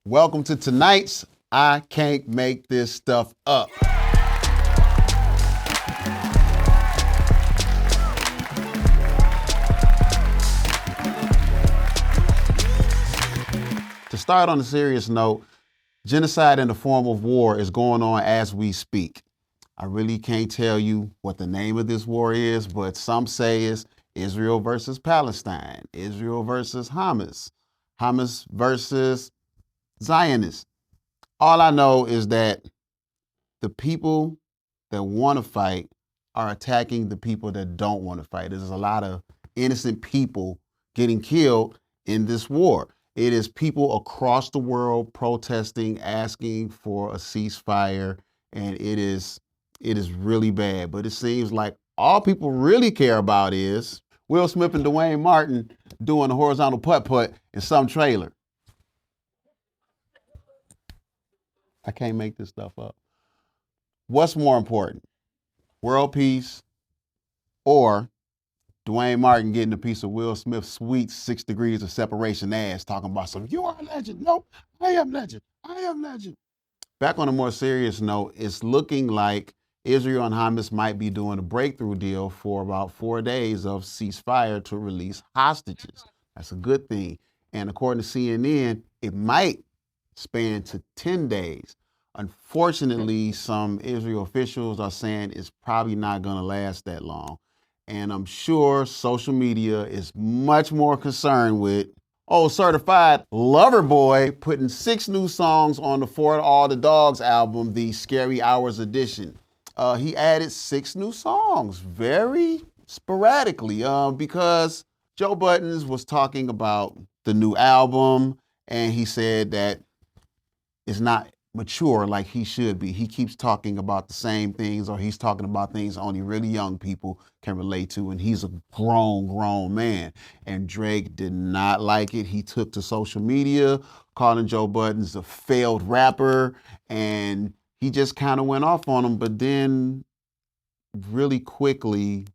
Welcome to tonight's I Can't Make This Stuff Up. To start on a serious note, genocide in the form of war is going on as we speak. I really can't tell you what the name of this war is, but some say it's Israel versus Palestine, Israel versus Hamas, Hamas versus Zionists. All I know is that the people that want to fight are attacking the people that don't want to fight. There's a lot of innocent people getting killed in this war. It is people across the world protesting, asking for a ceasefire, and it is really bad. But it seems like all people really care about is Will Smith and Dwayne Martin doing a horizontal putt-putt in some trailer. I can't make this stuff up. What's more important, world peace or Dwayne Martin getting a piece of Will Smith's sweet 6 degrees of separation ass talking about some, you are a legend. Nope, I am legend. I am legend. Back on a more serious note, it's looking like Israel and Hamas might be doing a breakthrough deal for about 4 days of ceasefire to release hostages. That's a good thing. And according to CNN, it might span to 10 days. Unfortunately, some Israel officials are saying it's probably not going to last that long. And I'm sure social media is much more concerned with certified lover boy putting 6 new songs on the For All the Dogs album, the Scary Hours edition. He added 6 new songs very sporadically because Joe Buttons was talking about the new album and he said that it's not mature like he should be. He keeps talking about the same things, or he's talking about things only really young people can relate to, and he's a grown man. And Drake did not like it. He took to social media, calling Joe Buttons a failed rapper, and he just kind of went off on him, but then really quickly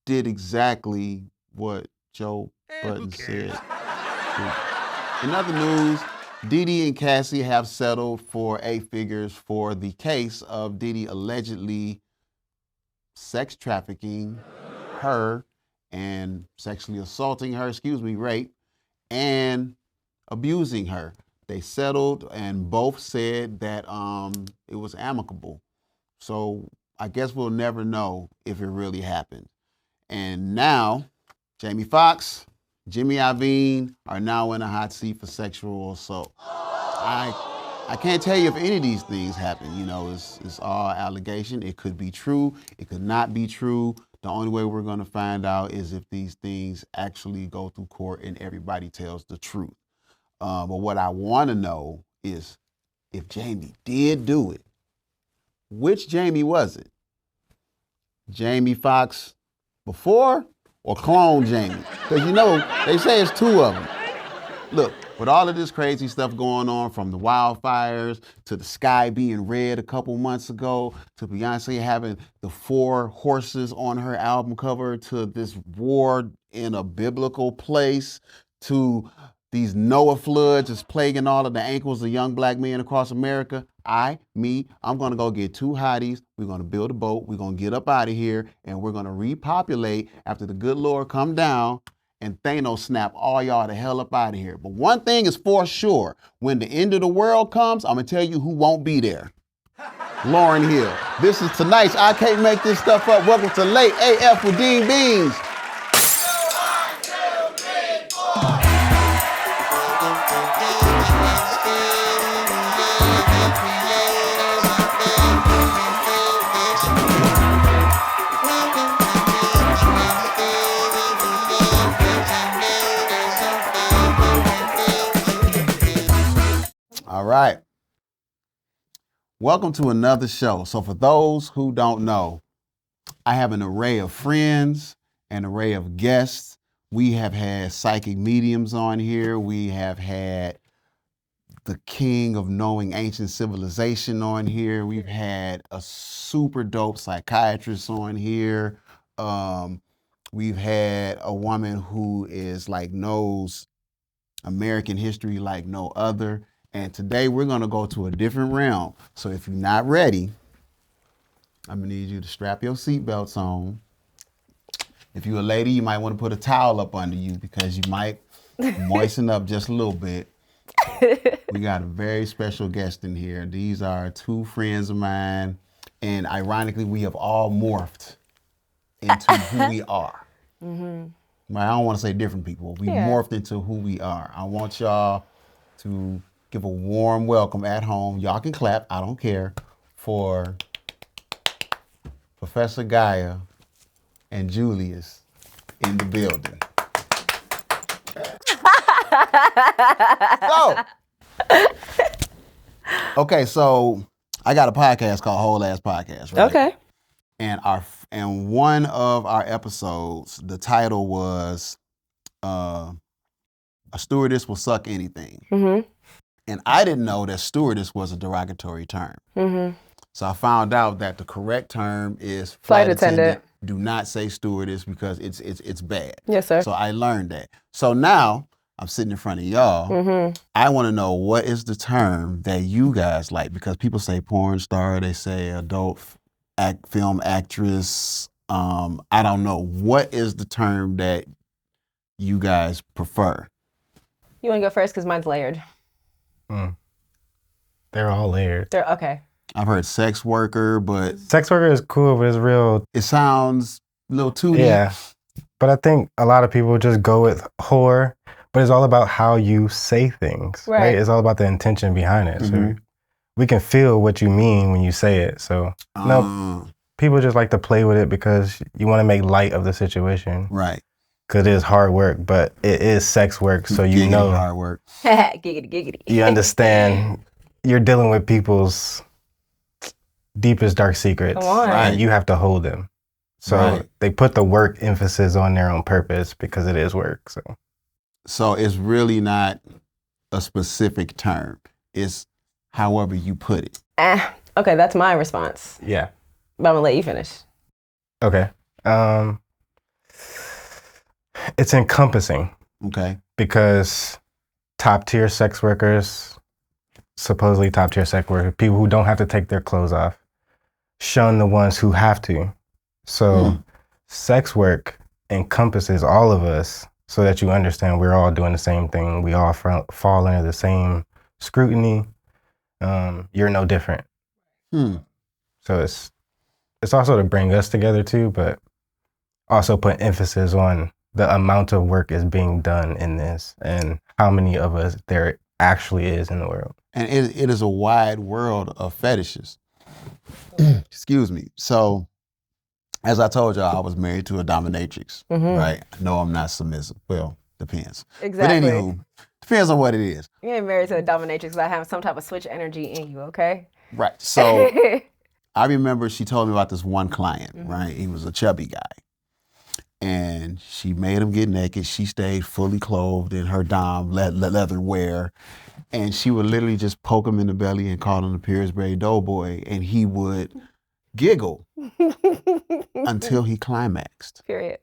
did exactly what Joe Buttons said. In other news, Diddy and Cassie have settled for 8 figures for the case of Diddy allegedly sex trafficking her and sexually assaulting her, rape, and abusing her. They settled and both said that it was amicable. So I guess we'll never know if it really happened. And now, Jamie Foxx, Jimmy Iovine are now in a hot seat for sexual assault. I can't tell you if any of these things happen. You know, it's all allegation. It could be true. It could not be true. The only way we're going to find out is if these things actually go through court and everybody tells the truth. But what I want to know is if Jamie did do it, which Jamie was it? Jamie Foxx before or clone Jamie? Because you know, they say it's 2 of them. Look, with all of this crazy stuff going on, from the wildfires to the sky being red a couple months ago, to Beyonce having the 4 horses on her album cover, to this war in a biblical place, to these Noah floods is plaguing all of the ankles of young black men across America, I'm going to go get 2 hotties. We're going to build a boat. We're going to get up out of here, and we're going to repopulate after the good Lord come down and Thanos snap all y'all the hell up out of here. But one thing is for sure, when the end of the world comes, I'm going to tell you who won't be there. Lauryn Hill. This is tonight's I Can't Make This Stuff Up. Welcome to Late AF with Dean Beanz. All right. Welcome to another show. So for those who don't know, I have an array of friends, an array of guests. We have had psychic mediums on here. We have had the king of knowing ancient civilization on here. We've had a super dope psychiatrist on here. We've had a woman who is knows American history like no other. And today we're going to go to a different realm. So if you're not ready, I'm going to need you to strap your seatbelts on. If you're a lady, you might want to put a towel up under you because you might moisten up just a little bit. We got a very special guest in here. These are two friends of mine. And ironically, we have all morphed into who we are. Mm-hmm. I don't want to say different people. We morphed into who we are. I want y'all to give a warm welcome at home. Y'all can clap, I don't care, for Professor Gaia and Julius in the building. So I got a podcast called Whole Ass Podcast, right? Okay. And one of our episodes, the title was A Stewardess Will Suck Anything. Mm-hmm. And I didn't know that stewardess was a derogatory term. Mm-hmm. So I found out that the correct term is flight attendant. Do not say stewardess because it's bad. Yes, sir. So I learned that. So now I'm sitting in front of y'all. Mm-hmm. I want to know, what is the term that you guys like? Because people say porn star, they say adult film actress. I don't know. What is the term that you guys prefer? You want to go first because mine's layered. They're all layered. They're okay. I've heard sex worker, but sex worker is cool, but it's real. It sounds a little too yeah. But I think a lot of people just go with whore, but it's all about how you say things, right? It's all about the intention behind it. Mm-hmm. So we can feel what you mean when you say it. So no, people just like to play with it because you want to make light of the situation, right? Because it is hard work, but it is sex work, so you know hard work. Giggity, giggity. You understand. You're dealing with people's deepest dark secrets, and you have to hold them. So they put the work emphasis on there on purpose because it is work. So it's really not a specific term. It's however you put it. Okay, that's my response. Yeah. But I'm gonna let you finish. Okay. It's encompassing. Okay. Because top tier sex workers, supposedly top tier sex workers, people who don't have to take their clothes off, shun the ones who have to. So sex work encompasses all of us so that you understand we're all doing the same thing. We all fall under the same scrutiny. You're no different. So it's also to bring us together too, but also put emphasis on the amount of work is being done in this and how many of us there actually is in the world. And it is a wide world of fetishes. Excuse me. So, as I told y'all, I was married to a dominatrix, right? No, I'm not submissive. Well, depends. Exactly. But anywho, depends on what it is. You ain't married to a dominatrix because I have some type of switch energy in you, okay? Right. So, I remember she told me about this one client, right? He was a chubby guy. And she made him get naked. She stayed fully clothed in her dom leather wear. And she would literally just poke him in the belly and call him the Pillsbury Doughboy. And he would giggle until he climaxed. Period.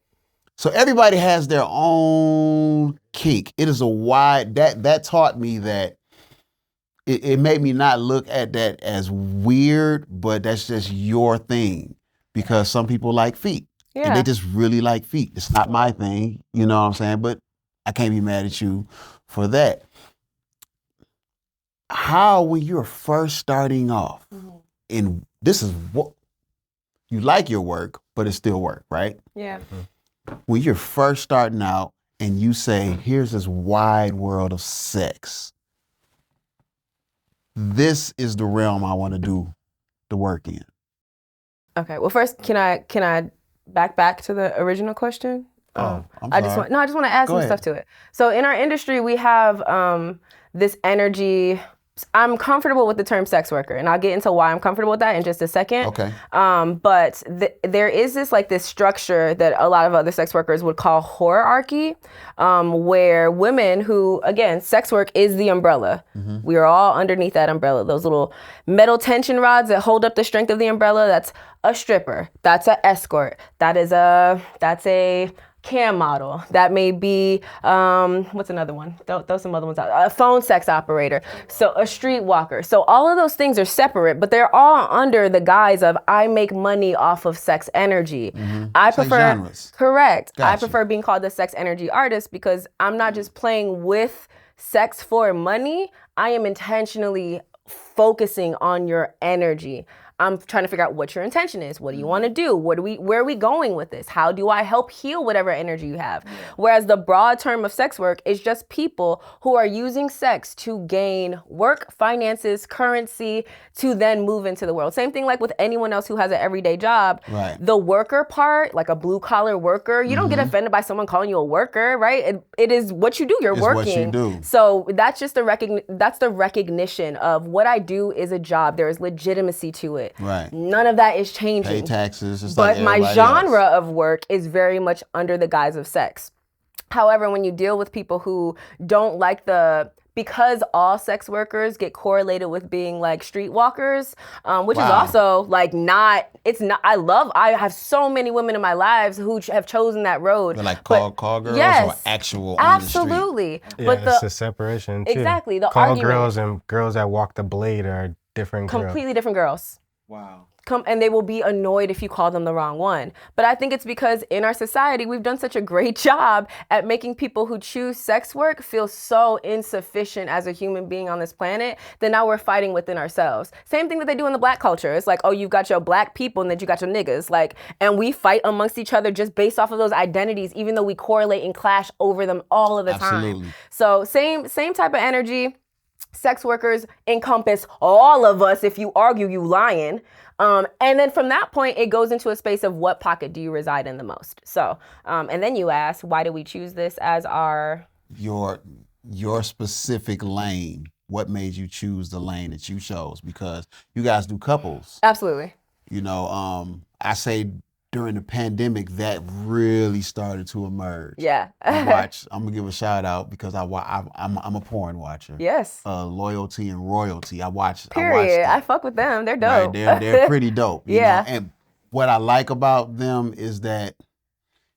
So everybody has their own kink. It is a wide, that taught me that it made me not look at that as weird, but that's just your thing. Because some people like feet. Yeah. And they just really like feet. It's not my thing, you know what I'm saying? But I can't be mad at you for that. How, when you're first starting off, and this is what, you like your work, but it's still work, right? Yeah. When you're first starting out and you say, here's this wide world of sex, this is the realm I want to do the work in. Okay, well first, can I back to the original question? I'm sorry. I just want to add some stuff to it. So in our industry, we have this energy. I'm comfortable with the term sex worker, and I'll get into why I'm comfortable with that in just a second. Okay. But there is this structure that a lot of other sex workers would call hierarchy, where women who, again, sex work is the umbrella. We are all underneath that umbrella. Those little metal tension rods that hold up the strength of the umbrella, that's a stripper. That's an escort. That's a cam model. That may be, what's another one? Throw some other ones out. A phone sex operator. So a streetwalker. So all of those things are separate, but they're all under the guise of I make money off of sex energy. I It's like prefer, genres. correct. I Gotcha. prefer being called the sex energy artist because I'm not just playing with sex for money. I am intentionally focusing on your energy. I'm trying to figure out what your intention is. What do you want to do? Where are we going with this? How do I help heal whatever energy you have? Whereas the broad term of sex work is just people who are using sex to gain work, finances, currency, to then move into the world. Same thing like with anyone else who has an everyday job. Right. The worker part, like a blue collar worker, you don't get offended by someone calling you a worker, right? It is what you do. You're It's working. what you do. So that's just that's the recognition of what I do is a job. There is legitimacy to it. Right. None of that is changing. Pay taxes, just But like my everybody genre else. of work is very much under the guise of sex. However, when you deal with people who don't like because all sex workers get correlated with being like streetwalkers, which is Wow. also like I have so many women in my lives who have chosen that road. They're like But call girls or yes, actual on the street. absolutely. Yeah, But it's a separation too. Exactly, the Call argument- girls and girls that walk the blade are different girls. completely different girls. Wow. And they will be annoyed if you call them the wrong one. But I think it's because in our society, we've done such a great job at making people who choose sex work feel so insufficient as a human being on this planet that now we're fighting within ourselves. Same thing that they do in the black culture. It's like, oh, you've got your black people and then you got your niggas. Like, and we fight amongst each other just based off of those identities, even though we correlate and clash over them all of the Absolutely. time. So same type of energy. Sex workers encompass all of us. If you argue, you lying. And then from that point, it goes into a space of what pocket do you reside in the most? So, and then you ask, why do we choose this as our... Your specific lane. What made you choose the lane that you chose? Because you guys do couples. Absolutely. You know, I say during the pandemic that really started to emerge. Yeah. I'm gonna give a shout out because I'm a porn watcher. Yes. Loyalty and Royalty. I watch. Period. I I fuck with them. They're watch dope. right, they're pretty dope. you Yeah. know? And what I like about them is that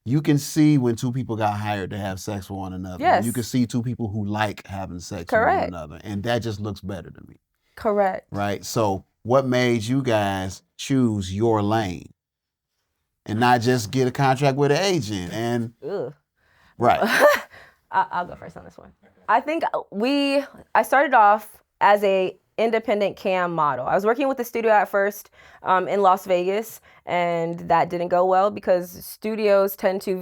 you can see when two people got hired to have sex with one another. Yes. You can see two people who like having sex Correct. with one another, and that just looks better to me. Correct. Right. So, what made you guys choose your lane? And not just get a contract with an agent and Ugh. right. I'll go first on this one. I think I started off as a independent cam model. I was working with the studio at first in Las Vegas, and that didn't go well because studios tend to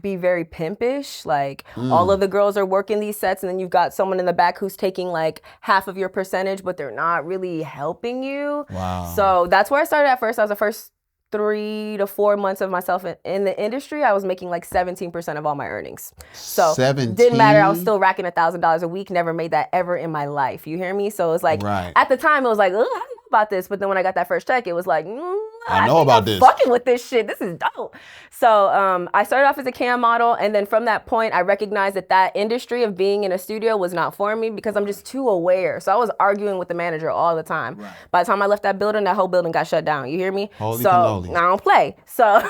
be very pimpish. Like all of the girls are working these sets, and then you've got someone in the back who's taking like half of your percentage, but they're not really helping you. Wow. So that's where I started at first. I was the first 3 to 4 months of myself in the industry, I was making like 17% of all my earnings. So 17? didn't matter. I was still racking $1,000 a week. Never made that ever in my life. You hear me? So it was like, Right. at the time it was like, I don't know about this. But then when I got that first check, it was like, I know think about I'm this. fucking with this shit. This is dope. So I started off as a cam model, and then from that point, I recognized that industry of being in a studio was not for me because I'm just too aware. So I was arguing with the manager all the time. Right. By the time I left that building, that whole building got shut down. You hear me? Holy so cannoli. I don't play. So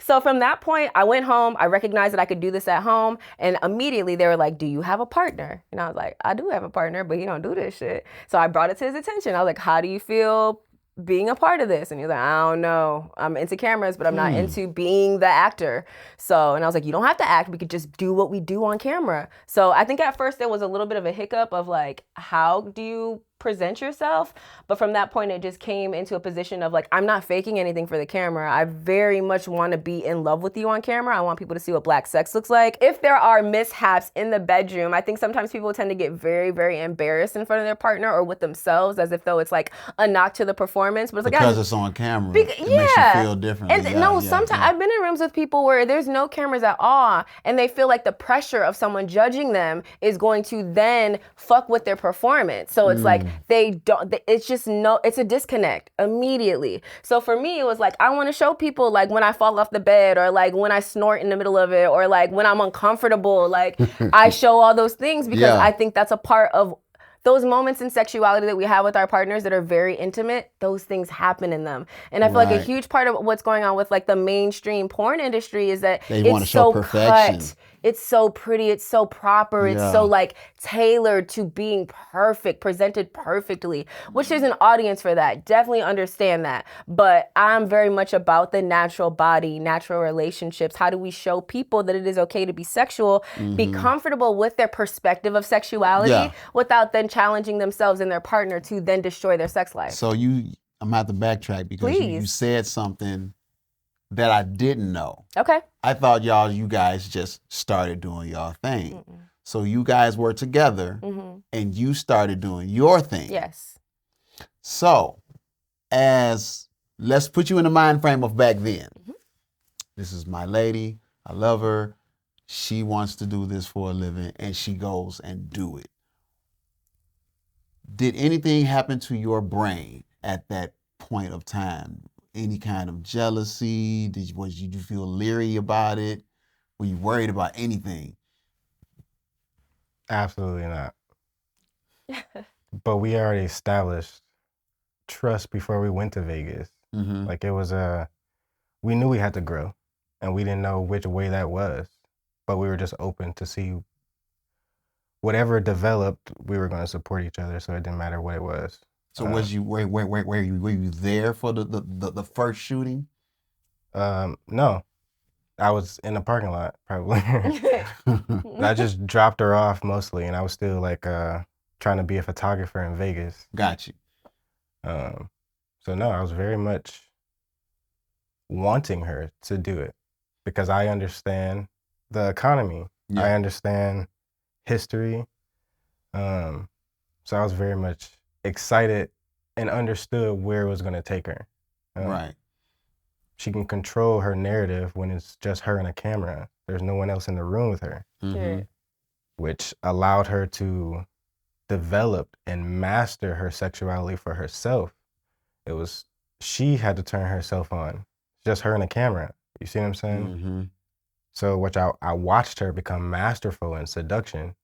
so from that point, I went home. I recognized that I could do this at home, and immediately they were like, "Do you have a partner?" And I was like, "I do have a partner, but he don't do this shit." So I brought it to his attention. I was like, "How do you feel being a part of this?" And he was like, "I don't know. I'm into cameras, but I'm not into being the actor." So, and I was like, "You don't have to act. We could just do what we do on camera." So I think at first there was a little bit of a hiccup of like, how do you present yourself? But from that point, it just came into a position of like, I'm not faking anything for the camera. I very much want to be in love with you on camera. I want people to see what black sex looks like. If there are mishaps in the bedroom, I think sometimes people tend to get very, very embarrassed in front of their partner or with themselves, as if though it's like a knock to the performance. But it's like, Because it's on camera, it makes you feel differently. And sometimes I've been in rooms with people where there's no cameras at all, and they feel like the pressure of someone judging them is going to then fuck with their performance. So it's like it's a disconnect immediately. So for me, it was like, I want to show people like when I fall off the bed, or like when I snort in the middle of it, or like when I'm uncomfortable, like I show all those things because I think that's a part of those moments in sexuality that we have with our partners that are very intimate, those things happen in them. And I feel like a Right. huge part of what's going on with like the mainstream porn industry is that They wanna it's show so perfection. cut. It's so pretty, it's so proper, it's so like tailored to being perfect, presented perfectly, which there's an audience for that. Definitely understand that. But I'm very much about the natural body, natural relationships. How do we show people that it is okay to be sexual, be comfortable with their perspective of sexuality without then challenging themselves and their partner to then destroy their sex life? So I'm gonna have to backtrack because you Please. said something that I didn't know. Okay. I thought you guys just started doing y'all thing. So you guys were together and you started doing your thing. Yes. So let's put you in the mind frame of back then. This is my lady. I love her. She wants to do this for a living and she goes and do it. Did anything happen to your brain at that point of time? Any kind of jealousy? Did you feel leery about it? Were you worried about anything? Absolutely not. But we already established trust before we went to Vegas. Like it was we knew we had to grow and we didn't know which way that was, but we were just open to see whatever developed, we were going to support each other. So it didn't matter what it was. So were you there for the first shooting? No, I was in the parking lot probably. I just dropped her off mostly, and I was still like trying to be a photographer in Vegas. Got you. So no, I was very much wanting her to do it because I understand the economy. Yeah. I understand history. So I was very much excited and understood where it was going to take her. Right. She can control her narrative when it's just her and a camera. There's no one else in the room with her, which allowed her to develop and master her sexuality for herself. She had to turn herself on, just her and a camera. You see what I'm saying? So which I watched her become masterful in seduction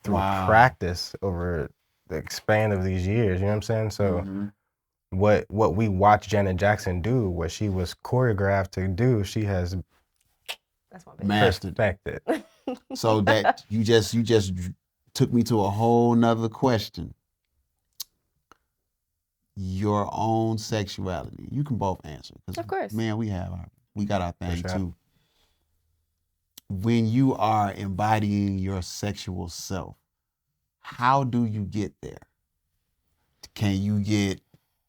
through practice over the span of these years, you know what I'm saying? So what we watched Janet Jackson do, what she was choreographed to do, she has mastered. Perfected. So that you just took me to a whole nother question. Your own sexuality. You can both answer. Of course. Man, we got our thing For sure. too. When you are embodying your sexual self, how do you get there? Can you get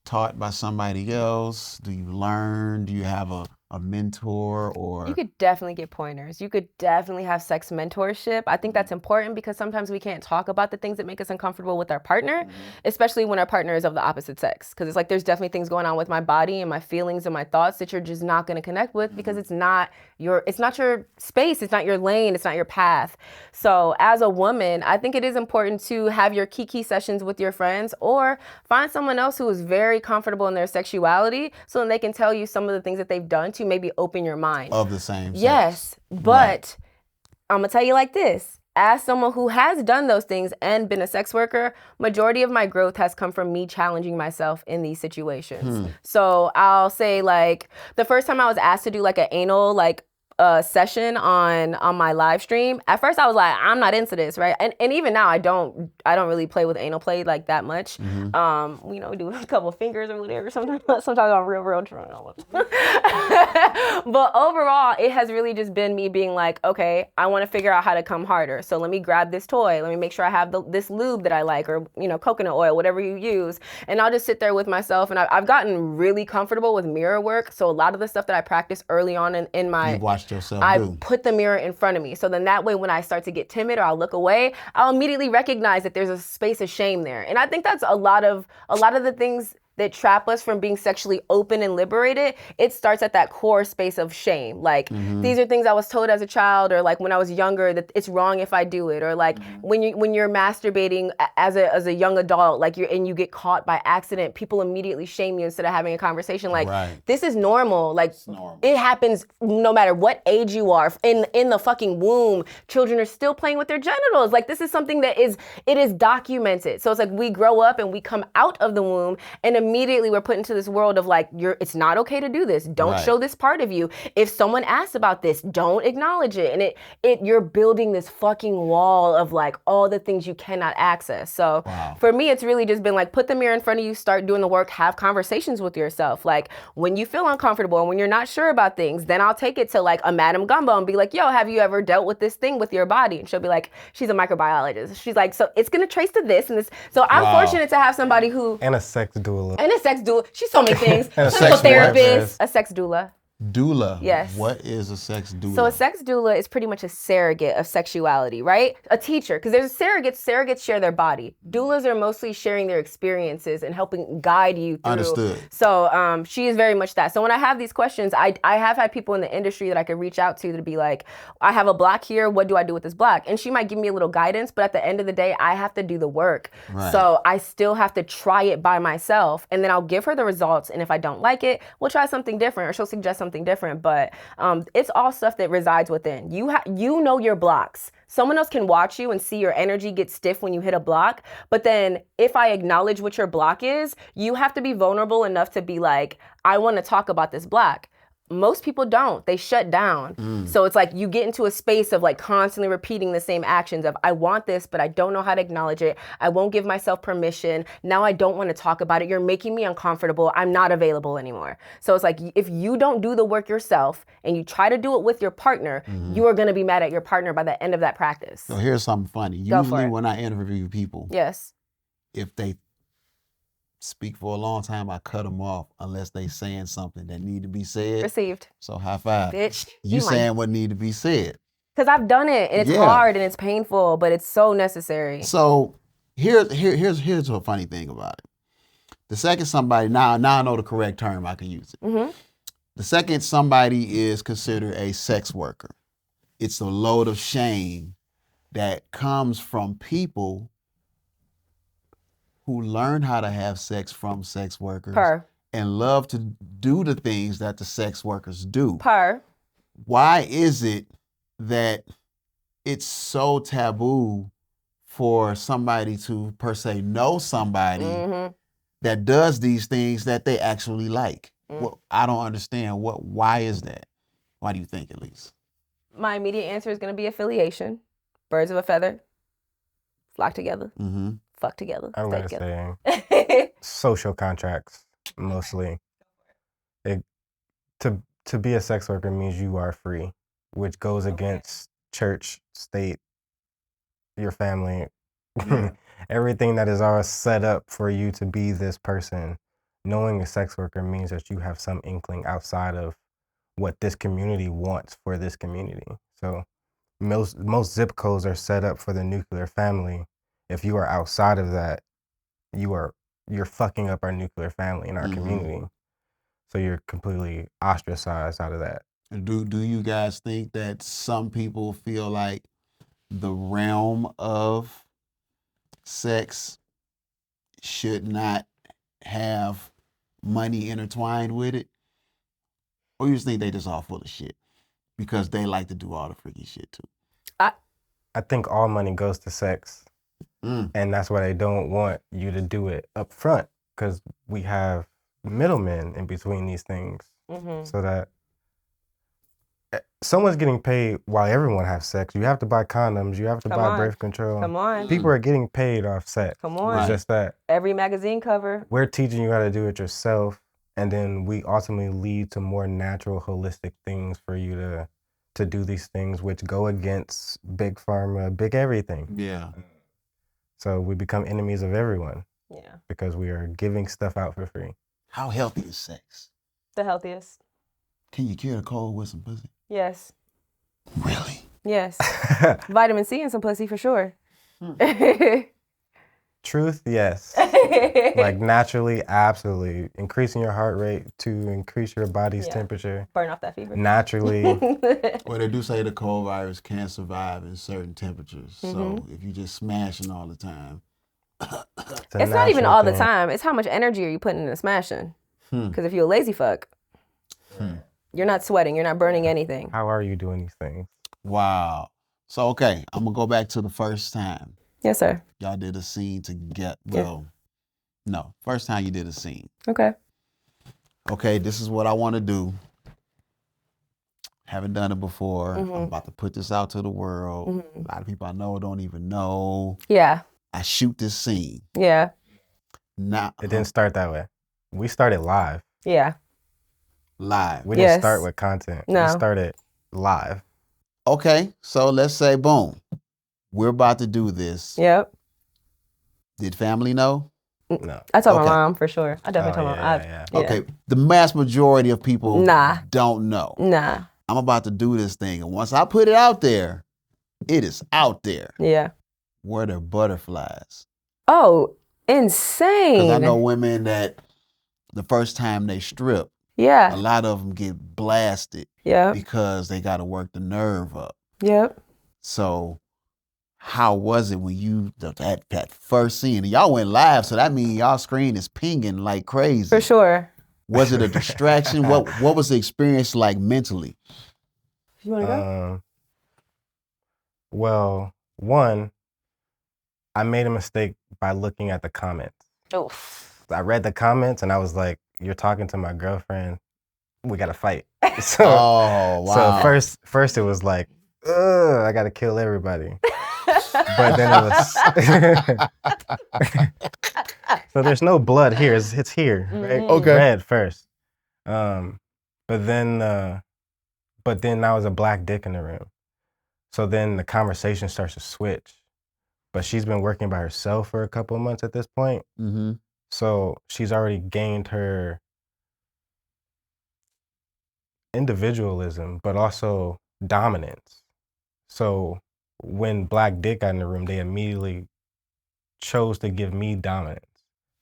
taught by somebody else? Do you learn? Do you have a mentor or? You could definitely get pointers. You could definitely have sex mentorship. I think that's important because sometimes we can't talk about the things that make us uncomfortable with our partner, especially when our partner is of the opposite sex. Because it's like there's definitely things going on with my body and my feelings and my thoughts that you're just not going to connect with because it's not your space, it's not your lane, it's not your path. So as a woman, I think it is important to have your kiki sessions with your friends or find someone else who is very comfortable in their sexuality so then they can tell you some of the things that they've done to maybe open your mind. Of the same sex. Yes, but I'm going to tell you like this. As someone who has done those things and been a sex worker, majority of my growth has come from me challenging myself in these situations. So I'll say like the first time I was asked to do like an anal session on my live stream, at first I was like, I'm not into this, right? And even now I don't really play with anal play like that much. We do a couple of fingers or whatever. Sometimes I'm real trying. But overall, it has really just been me being like, okay, I want to figure out how to come harder. So let me grab this toy. Let me make sure I have this lube that I like, or coconut oil, whatever you use. And I'll just sit there with myself. And I've gotten really comfortable with mirror work. So a lot of the stuff that I practiced early on in my I put the mirror in front of me. So then that way when I start to get timid or I'll look away, I'll immediately recognize that there's a space of shame there. And I think that's a lot of the things that trap us from being sexually open and liberated, it starts at that core space of shame. Like, these are things I was told as a child, or like when I was younger that it's wrong if I do it, or like when you're masturbating as a young adult, like you get caught by accident, people immediately shame you instead of having a conversation. Like, this is normal. Like, it happens no matter what age you are. In the fucking womb, children are still playing with their genitals. Like, this is something that is documented. So it's like we grow up and we come out of the womb and immediately we're put into this world of like, it's not okay to do this. Don't show this part of you. If someone asks about this, don't acknowledge it. And you're building this fucking wall of like all the things you cannot access. So for me, it's really just been like, put the mirror in front of you, start doing the work, have conversations with yourself. Like, when you feel uncomfortable and when you're not sure about things, then I'll take it to like a Madam Gumbo and be like, yo, have you ever dealt with this thing with your body? And she'll be like, she's a microbiologist. She's like, so it's gonna trace to this and this. So I'm fortunate to have somebody who... And a sex doula. She's so many things. A Clinical sex therapist. A sex doula. Doula. Yes. What is a sex doula? So a sex doula is pretty much a surrogate of sexuality, right? A teacher, because there's surrogates share their body. Doulas are mostly sharing their experiences and helping guide you through. Understood. So she is very much that. So when I have these questions, I have had people in the industry that I could reach out to be like, I have a block here, what do I do with this block? And she might give me a little guidance, but at the end of the day, I have to do the work. Right. So I still have to try it by myself, and then I'll give her the results, and if I don't like it, we'll try something different, or she'll suggest something different. But it's all stuff that resides within. You know your blocks. Someone else can watch you and see your energy get stiff when you hit a block. But then if I acknowledge what your block is, you have to be vulnerable enough to be like, I want to talk about this block. Most people don't. They shut down. So it's like you get into a space of like constantly repeating the same actions of, I want this, but I don't know how to acknowledge it. I won't give myself permission. Now I don't want to talk about it. You're making me uncomfortable. I'm not available anymore. So it's like, if you don't do the work yourself and you try to do it with your partner, you are going to be mad at your partner by the end of that practice. So here's something funny. Go for Usually it. when I interview people, Yes. if they speak for a long time, I cut them off unless they saying something that need to be said. Received. So high five. Bitch. You saying what need to be said. Because I've done it, and it's hard and it's painful, but it's so necessary. So here's a funny thing about it. The second somebody, now I know the correct term, I can use it. The second somebody is considered a sex worker, it's a load of shame that comes from people who learn how to have sex from sex workers and love to do the things that the sex workers do. Why is it that it's so taboo for somebody to per se know somebody that does these things that they actually like? Well, I don't understand. Why is that? Why do you think, at least? My immediate answer is going to be affiliation. Birds of a feather flock together. Fuck together. I'm stay going to together. say social contracts, mostly. To be a sex worker means you are free, which goes against church, state, your family, everything that is all set up for you to be this person. Knowing a sex worker means that you have some inkling outside of what this community wants for this community. So most zip codes are set up for the nuclear family. If you are outside of that, you're fucking up our nuclear family in our community. So you're completely ostracized out of that. Do you guys think that some people feel like the realm of sex should not have money intertwined with it? Or you just think they just all full of shit because they like to do all the freaky shit too? I think all money goes to sex. And that's why they don't want you to do it up front, because we have middlemen in between these things, so that someone's getting paid while everyone has sex. You have to buy condoms. You have to buy birth control. Come on. People are getting paid off sex. Come on. It's just that every magazine cover. We're teaching you how to do it yourself, and then we ultimately lead to more natural, holistic things for you to do these things, which go against big pharma, big everything. Yeah. So we become enemies of everyone. Yeah. Because we are giving stuff out for free. How healthy is sex? The healthiest. Can you cure a cold with some pussy? Yes. Really? Yes. Vitamin C and some pussy for sure. Truth, yes. Like naturally, absolutely. Increasing your heart rate to increase your body's temperature. Burn off that fever. Naturally. Well, they do say the cold virus can survive in certain temperatures. So if you just smashing all the time. It's not even all the time. It's how much energy are you putting into smashing. Because if you're a lazy fuck, you're not sweating. You're not burning anything. How are you doing these things? Wow. So, okay, I'm going to go back to the first time. Yes, sir. Y'all did a scene no, first time you did a scene. Okay. Okay, this is what I want to do. Haven't done it before. I'm about to put this out to the world. A lot of people I know don't even know. Yeah. I shoot this scene. Yeah. Now It didn't start that way. We started live. Yeah. Live. We didn't start with content. No. We started live. Okay, so let's say, boom, we're about to do this. Yep. Did family know? No. I told my mom for sure. I definitely told my mom. Yeah. Okay, the mass majority of people don't know. Nah. I'm about to do this thing, and once I put it out there, it is out there. Yeah. Were there butterflies? Oh, insane. Because I know women that the first time they strip, Yeah. a lot of them get blasted Yep. because they got to work the nerve up. Yep. So how was it when you, that first scene, y'all went live, so that means y'all screen is pinging like crazy. For sure. Was it a distraction? What was the experience like mentally? You want to go? Well, one, I made a mistake by looking at the comments. Oof. I read the comments and I was like, you're talking to my girlfriend. We got to fight. So, oh, wow. So first it was like, ugh, I got to kill everybody. But then it was, so there's no blood here. It's here, right? Okay. Red first. But then now was a black dick in the room. So then the conversation starts to switch. But she's been working by herself for a couple of months at this point. Mm-hmm. So she's already gained her individualism, but also dominance. So when black dick got in the room, they immediately chose to give me dominance.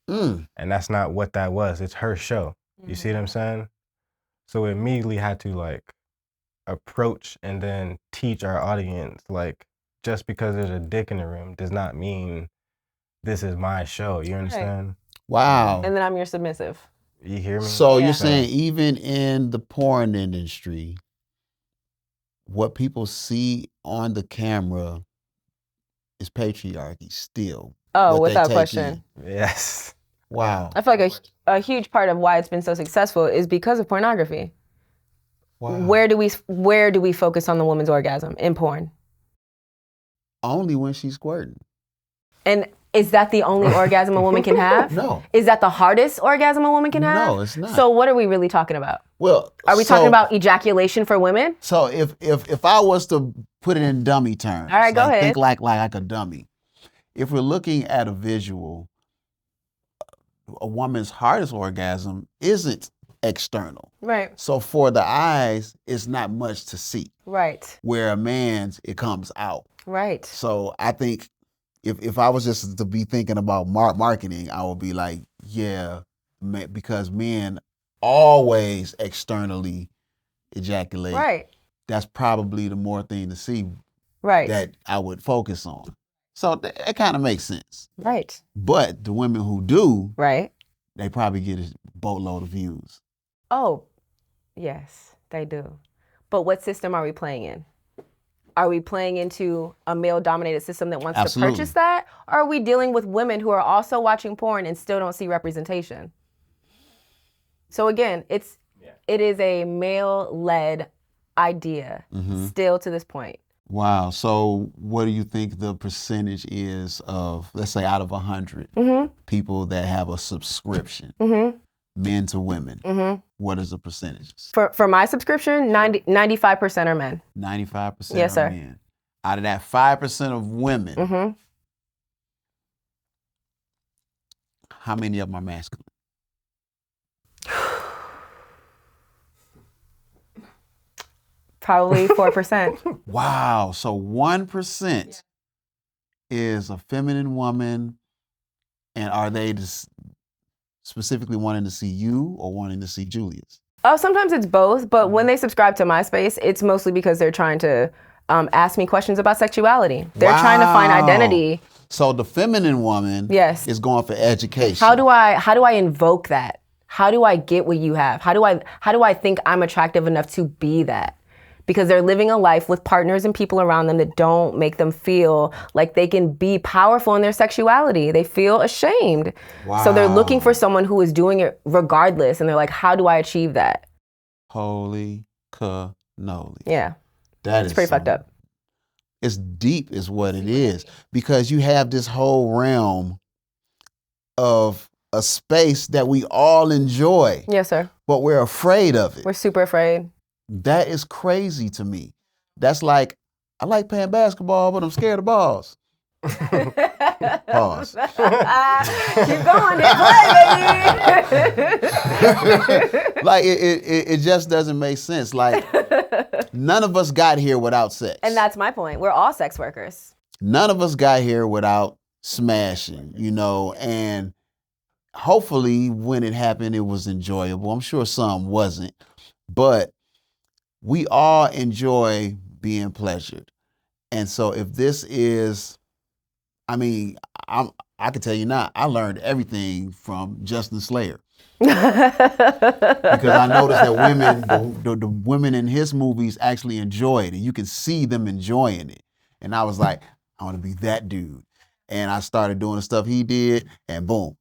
And that's not what that was. It's her show. You see what I'm saying? So we immediately had to like approach and then teach our audience, like, just because there's a dick in the room does not mean this is my show. You understand? Right. Wow. And then I'm your submissive. You hear me? So you're saying even in the porn industry, what people see on the camera is patriarchy still. Oh, without question. Yes. Wow. I feel like a huge part of why it's been so successful is because of pornography. Wow. Where do we focus on the woman's orgasm in porn? Only when she's squirting. And is that the only orgasm a woman can have? No. Is that the hardest orgasm a woman can have? No, it's not. So what are we really talking about? Well, are we talking about ejaculation for women? So if I was to put it in dummy terms, all right, go ahead. Think like a dummy. If we're looking at a visual, a woman's hardest orgasm isn't external. Right. So for the eyes, it's not much to see. Right. Where a man's, it comes out. Right. So I think if I was just to be thinking about marketing, I would be like, yeah, because men always externally ejaculate. Right. That's probably the more thing to see. Right. That I would focus on. So it kind of makes sense. Right. But the women who do, right, they probably get a boatload of views. Oh, yes, they do. But what system are we playing in? Are we playing into a male-dominated system that wants Absolutely. to purchase that? Or are we dealing with women who are also watching porn and still don't see representation? So again, it is a male-led idea still to this point. Wow. So what do you think the percentage is of, let's say, out of 100 people that have a subscription, men to women? What is the percentages? For my subscription, 95% are men. 95% yes, are sir. men. Out of that 5% of women, how many of them are masculine? Probably 4%. Wow. So 1% is a feminine woman And are they just specifically wanting to see you or wanting to see Julius? Oh, sometimes it's both, but when they subscribe to MySpace, it's mostly because they're trying to ask me questions about sexuality. They're trying to find identity. So the feminine woman is going for education. How do I invoke that? How do I get what you have? How do I think I'm attractive enough to be that? Because they're living a life with partners and people around them that don't make them feel like they can be powerful in their sexuality. They feel ashamed. Wow. So they're looking for someone who is doing it regardless. And they're like, how do I achieve that? Holy cannoli. Yeah. It's pretty fucked up. It's deep is what it is. Because you have this whole realm of a space that we all enjoy. Yes, sir. But we're afraid of it. We're super afraid. That is crazy to me. That's like, I like playing basketball, but I'm scared of balls. Pause. Keep going, hit play, baby. Like it just doesn't make sense. Like none of us got here without sex. And that's my point. We're all sex workers. None of us got here without smashing, and hopefully when it happened, it was enjoyable. I'm sure some wasn't, but we all enjoy being pleasured. And so if this is, I can tell you now, I learned everything from Justin Slayer. Because I noticed that women, the women in his movies actually enjoy it, and you can see them enjoying it. And I was like, I want to be that dude. And I started doing the stuff he did, and boom,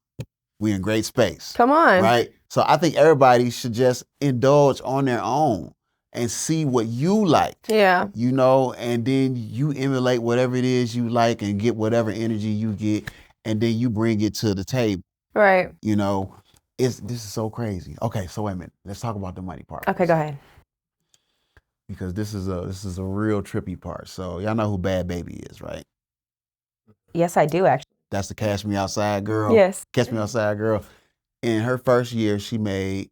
we in great space. Come on. Right? So I think everybody should just indulge on their own and see what you like. Yeah. And then you emulate whatever it is you like and get whatever energy you get, and then you bring it to the table. Right. This is so crazy. Okay, so wait a minute. Let's talk about the money part. Okay, go ahead. Because this is a real trippy part. So y'all know who Bad Baby is, right? Yes, I do actually. That's the Cash Me Outside girl. Yes. Catch Me Outside girl. In her first year, she made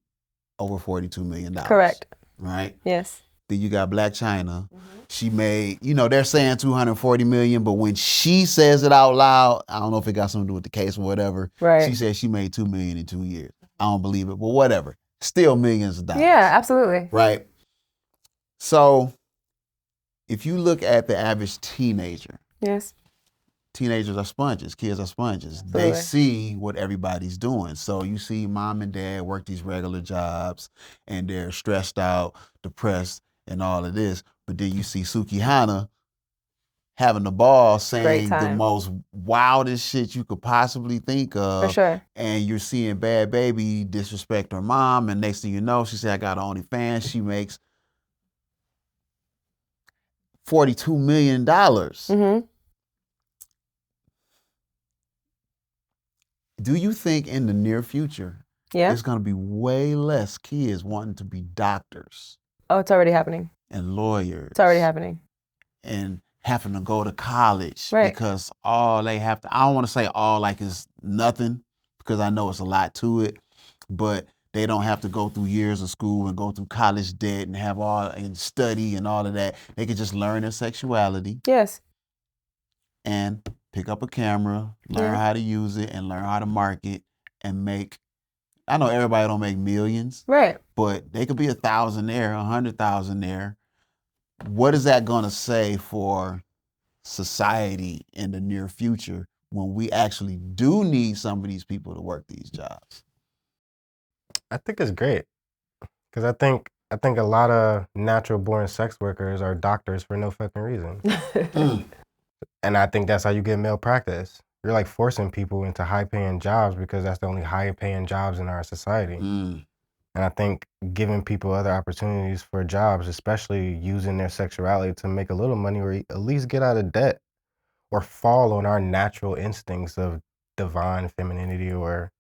over $42 million. Correct. Right? Yes. Then you got Black China. She made, they're saying 240 million, but when she says it out loud, I don't know if it got something to do with the case or whatever. Right. She said she made $2 million in 2 years. I don't believe it, but whatever. Still millions of dollars. Yeah, absolutely. Right. So if you look at the average teenager, yes, teenagers are sponges, kids are sponges. Absolutely. They see what everybody's doing. So you see mom and dad work these regular jobs and they're stressed out, depressed, and all of this. But then you see Suki Hana having the ball saying the most wildest shit you could possibly think of. For sure. And you're seeing Bad Baby disrespect her mom. And next thing you know, she said, I got OnlyFans. She makes $42 million. Mm-hmm. Do you think in the near future, there's going to be way less kids wanting to be doctors? Oh, it's already happening. And lawyers. It's already happening. And having to go to college. Right. Because all they have to, I don't want to say all like it's nothing, because I know it's a lot to it, but they don't have to go through years of school and go through college debt and have and study and all of that. They can just learn their sexuality. Yes. And pick up a camera, learn how to use it, and learn how to market and make. I know everybody don't make millions, right? But they could be 1,000 there, 100,000 there. What is that going to say for society in the near future when we actually do need some of these people to work these jobs? I think it's great, because I think a lot of natural born sex workers are doctors for no fucking reason. And I think that's how you get male practice. You're like forcing people into high paying jobs because that's the only high paying jobs in our society. And I think giving people other opportunities for jobs, especially using their sexuality to make a little money or at least get out of debt or fall on our natural instincts of divine femininity or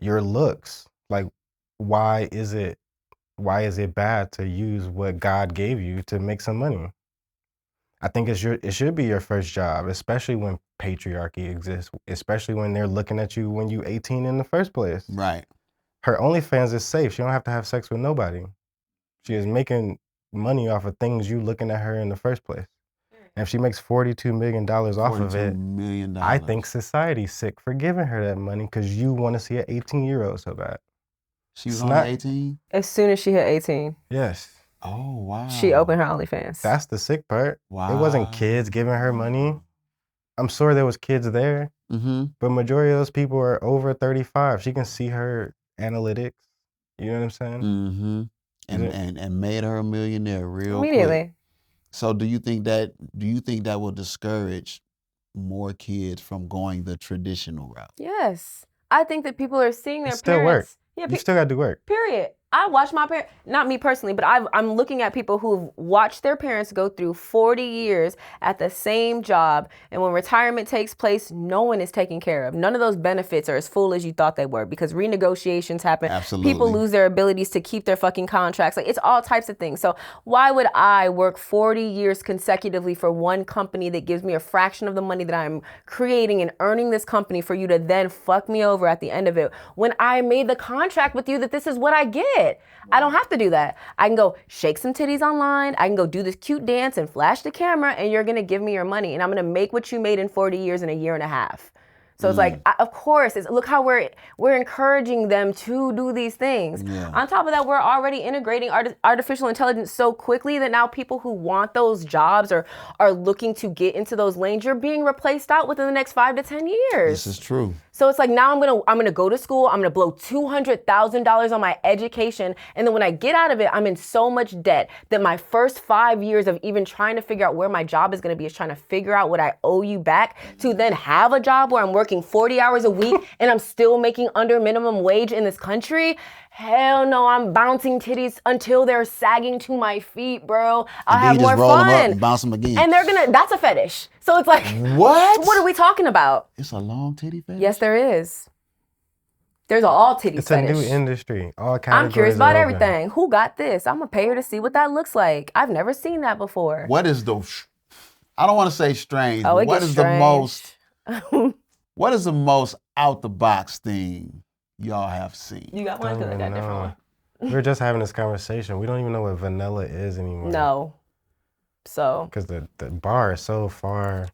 your looks. Like, why is it bad to use what God gave you to make some money? I think it should be your first job, especially when patriarchy exists, especially when they're looking at you when you're 18 in the first place. Right. Her OnlyFans is safe. She don't have to have sex with nobody. She is making money off of things you looking at her in the first place. And if she makes $42 million off of $42 it, million. I think society's sick for giving her that money because you want to see an 18-year-old so bad. She was It's only not- 18? As soon as she hit 18, Yes. Oh, wow. she opened her OnlyFans. That's the sick part. Wow. It wasn't kids giving her money. I'm sure there was kids there, Mm-hmm. but majority of those people are over 35. She can see her analytics. You know what I'm saying? Mm-hmm. And made her a millionaire real Immediately. quick. So do you think that will discourage more kids from going the traditional route? Yes. I think that people are seeing their It still work. parents. Yeah, You still got to do work. period. I watch my parents, not me personally, but I'm looking at people who've watched their parents go through 40 years at the same job. And when retirement takes place, no one is taken care of. None of those benefits are as full as you thought they were because renegotiations happen. Absolutely. People lose their abilities to keep their fucking contracts. Like, it's all types of things. So why would I work 40 years consecutively for one company that gives me a fraction of the money that I'm creating and earning this company for you to then fuck me over at the end of it when I made the contract with you that this is what I get? I don't have to do that. I can go shake some titties online. I can go do this cute dance and flash the camera, and you're going to give me your money. And I'm going to make what you made in 40 years in a year and a half. So it's like, of course, look how we're encouraging them to do these things. Yeah. On top of that, we're already integrating artificial intelligence so quickly that now people who want those jobs or are looking to get into those lanes, you're being replaced out within the next 5 to 10 years. This is true. So it's like now I'm gonna go to school. I'm gonna blow $200,000 on my education, and then when I get out of it, I'm in so much debt that my first 5 years of even trying to figure out where my job is gonna be is trying to figure out what I owe you back to then have a job where I'm working 40 hours a week and I'm still making under minimum wage in this country. Hell no, I'm bouncing titties until they're sagging to my feet, bro. I'll have more roll them up fun. and bounce them again. And that's a fetish. So it's like, What are we talking about? It's a long titty fetish? Yes, there is. There's an all titty It's fetish. a new industry. All categories I'm curious about are open. everything. Who got this? I'm gonna pay her to see what that looks like. I've never seen that before. What is the, I don't want to say strange, Oh, but it what gets is strange. what is the most out the box thing y'all have seen? You got one? Don't Because I got even a different know. one. We were just having this conversation. We don't even know what vanilla is anymore. No. So Because the bar is so far.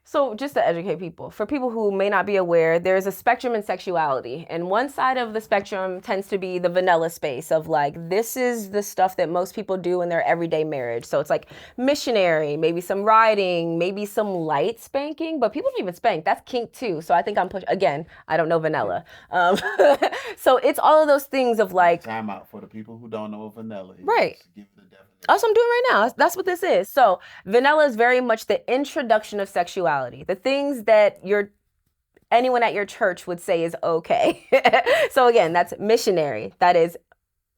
So just to educate people, for people who may not be aware, there's a spectrum in sexuality. And one side of the spectrum tends to be the vanilla space of like, this is the stuff that most people do in their everyday marriage. So it's like missionary, maybe some riding, maybe some light spanking, but people don't even spank. That's kink too. So I think I'm pushing, again, I don't know vanilla. So it's all of those things of like. Time out for the people who don't know what vanilla is. Right. Give it a definition. That's what I'm doing right now. That's what this is. So vanilla is very much the introduction of sexuality. The things that anyone at your church would say is okay. So again, that's missionary. That is,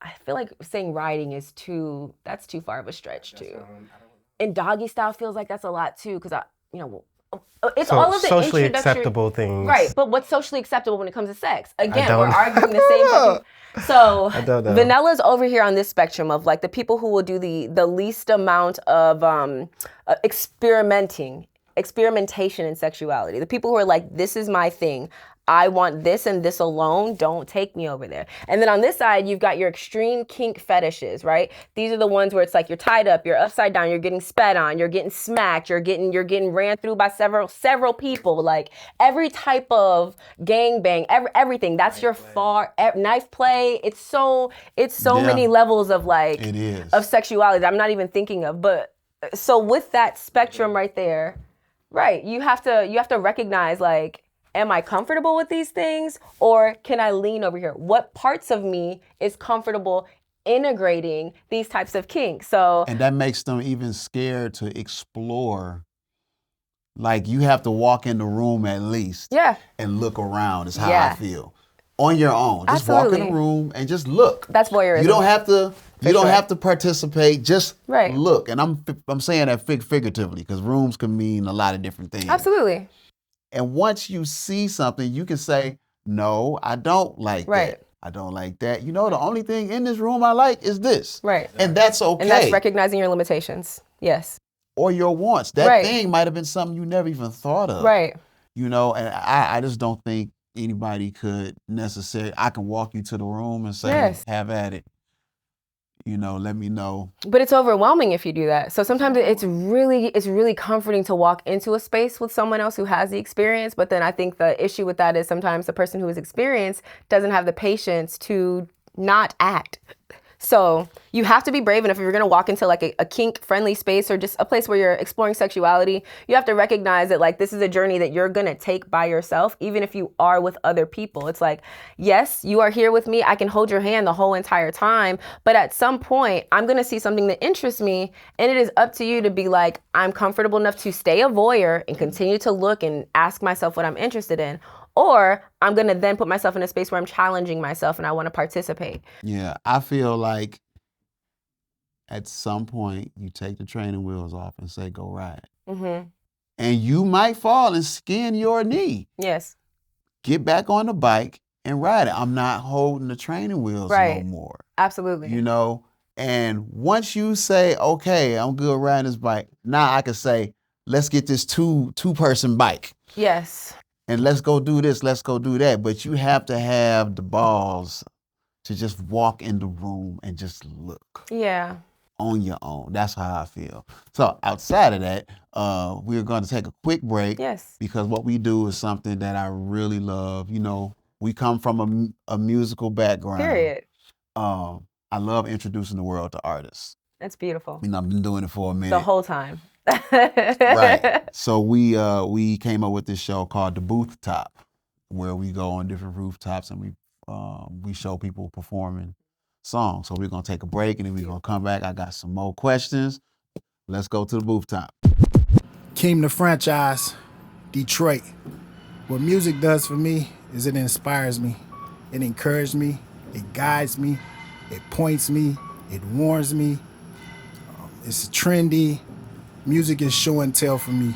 I feel like saying riding is that's too far of a stretch too. And doggy style feels like that's a lot too, because it's all of the socially introductory- acceptable things. Right, but what's socially acceptable when it comes to sex? Again, don't we're know. arguing the same fucking. So I don't know. vanilla's over here on this spectrum of like the people who will do the least amount of experimentation in sexuality. The people who are like, this is my thing. I want this and this alone. Don't take me over there. And then on this side, you've got your extreme kink fetishes, right? These are the ones where it's like you're tied up, you're upside down, you're getting spat on, you're getting smacked, you're getting ran through by several people. Like every type of gangbang, everything. That's your knife play. It's so many levels of like It is. of sexuality that I'm not even thinking of. But so with that spectrum right there, right, you have to recognize like, am I comfortable with these things or can I lean over here? What parts of me is comfortable integrating these types of kinks? So, And that makes them even scared to explore. Like you have to walk in the room at least yeah, and look around is how I Yeah. feel. On your own. Just walk in Absolutely. the room and just look. that's voyeurism. You don't have to sure. have to participate, just Right. look. And I'm saying that figuratively because rooms can mean a lot of different things. Absolutely. And once you see something, you can say, no, I don't like Right. that. I don't like that. The only thing in this room I like is this. Right. And that's okay. And that's recognizing your limitations. Yes. Or your wants. That Right. thing might have been something you never even thought of. Right. And I just don't think anybody could necessarily, I can walk you to the room and say, Yes. have at it. let me know. But it's overwhelming if you do that. So sometimes it's really comforting to walk into a space with someone else who has the experience. But then I think the issue with that is sometimes the person who is experienced doesn't have the patience to not act. So you have to be brave enough if you're going to walk into like a kink friendly space or just a place where you're exploring sexuality. You have to recognize that like this is a journey that you're going to take by yourself, even if you are with other people. It's like, yes, you are here with me. I can hold your hand the whole entire time. But at some point, I'm going to see something that interests me. And it is up to you to be like, I'm comfortable enough to stay a voyeur and continue to look and ask myself what I'm interested in. Or I'm going to then put myself in a space where I'm challenging myself and I want to participate. Yeah, I feel like at some point you take the training wheels off and say, go ride. Mm-hmm. And you might fall and skin your knee. Yes. Get back on the bike and ride it. I'm not holding the training wheels no more. Absolutely. And once you say, okay, I'm good riding this bike, now I can say, let's get this two-person bike. Yes. And let's go do this, let's go do that. But you have to have the balls to just walk in the room and just look. Yeah. On your own. That's how I feel. So outside of that, we're going to take a quick break. Yes. Because what we do is something that I really love. We come from a musical background. Period. I love introducing the world to artists. That's beautiful. I've been doing it for a minute. The whole time. Right. So we came up with this show called The Booth Top, where we go on different rooftops and we show people performing songs. So we're gonna take a break and then we're gonna come back. I got some more questions. Let's go to the booth top. Came to franchise, Detroit. What music does for me is it inspires me. It encourages me. It guides me. It points me. It warns me. It's trendy. Music is show and tell for me.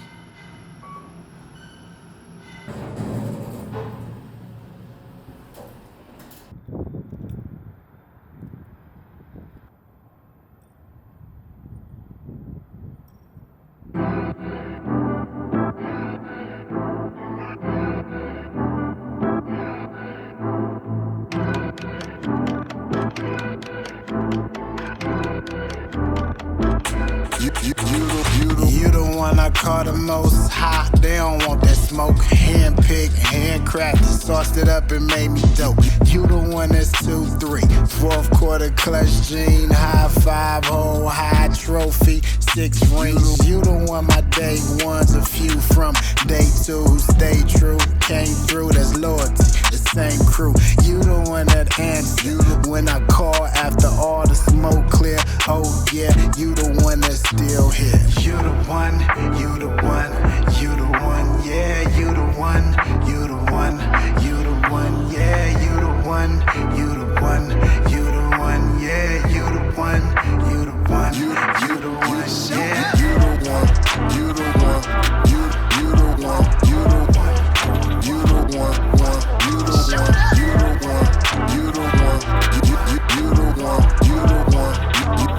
You the one I call the most hot. They don't want that smoke. Hand-picked, handcrafted, sauced it up and made me dope. You the one that's 2-3. Fourth quarter clutch jean, high five, whole high trophy, 6 rings. You the one my day ones, a few from day 2 who stay true. Came through, that's loyalty, the same crew. You the one that answer when I call after all the smoke clear. Oh yeah, you the one that's still here. You the one, you the one, you the one, yeah, you the one, you the one, you the one, yeah, you the one, you the one, you the one, yeah, you the one, you the one, you the one, yeah, you the one, you the one, you the one, you the one, you the one, you the one, you the one, you the one, you the one, you the one,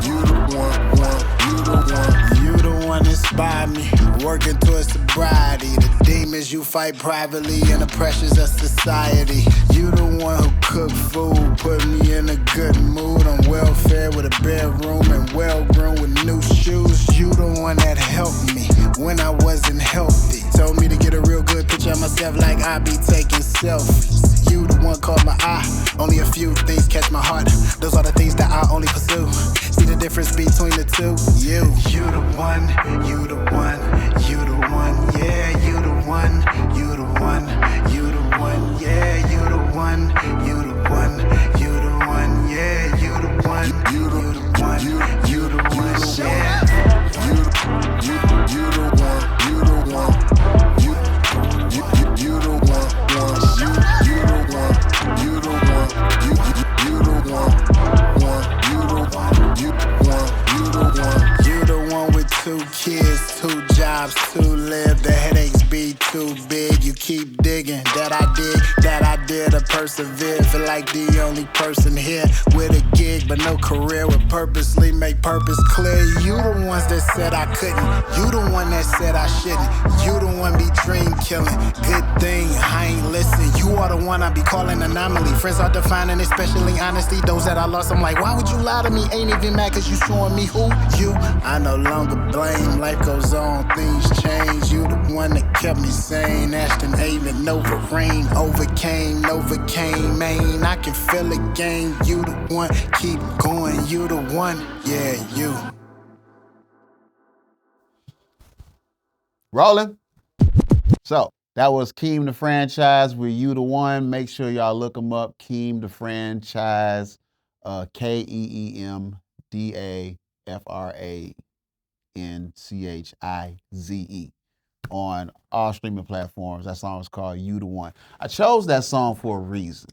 you the one, you the one. You the one inspire me, working towards sobriety. The demons you fight privately and the pressures of society. You the one who cook food, put me in a good mood. On welfare with a bedroom and well-groomed with new shoes. You the one that helped me when I wasn't healthy. Told me to get a real good picture of myself like I be taking selfies. You the one caught my eye. Only a few things catch my heart. Those are the things that I only pursue. See the difference between the two? You the one, you the one, you the one, yeah, you the one, you the one, you the one, yeah, you the one, you the one, you the one, yeah, you the one, you the one, you the one, yeah. You the one, you the one, you the one, you the one, you the one, you the one, you the one with 2 kids, 2 jobs, 2 live. The headaches be too big. You keep digging. That I did. I persevere. Feel like the only person here with a gig, but no career. Would purposely make purpose clear. You the ones that said I couldn't. You the one that said I shouldn't. You the one be dream killing. Good thing I ain't listen. You are the the one I be calling anomaly. Friends are defining, especially honesty. Those that I lost, I'm like, why would you lie to me? Ain't even mad cause you showing me who you. I no longer blame, life goes on, things change. You the one that kept me sane. Ashton, Avon, Nova, Rain, overcame, Novocaine, Maine. I can feel it again. You the one, keep going. You the one, yeah, you. Rolling. So that was Keem the Franchise with You the One. Make sure y'all look them up. Keem the Franchise, KeemDafranchize on all streaming platforms. That song is called You the One. I chose that song for a reason.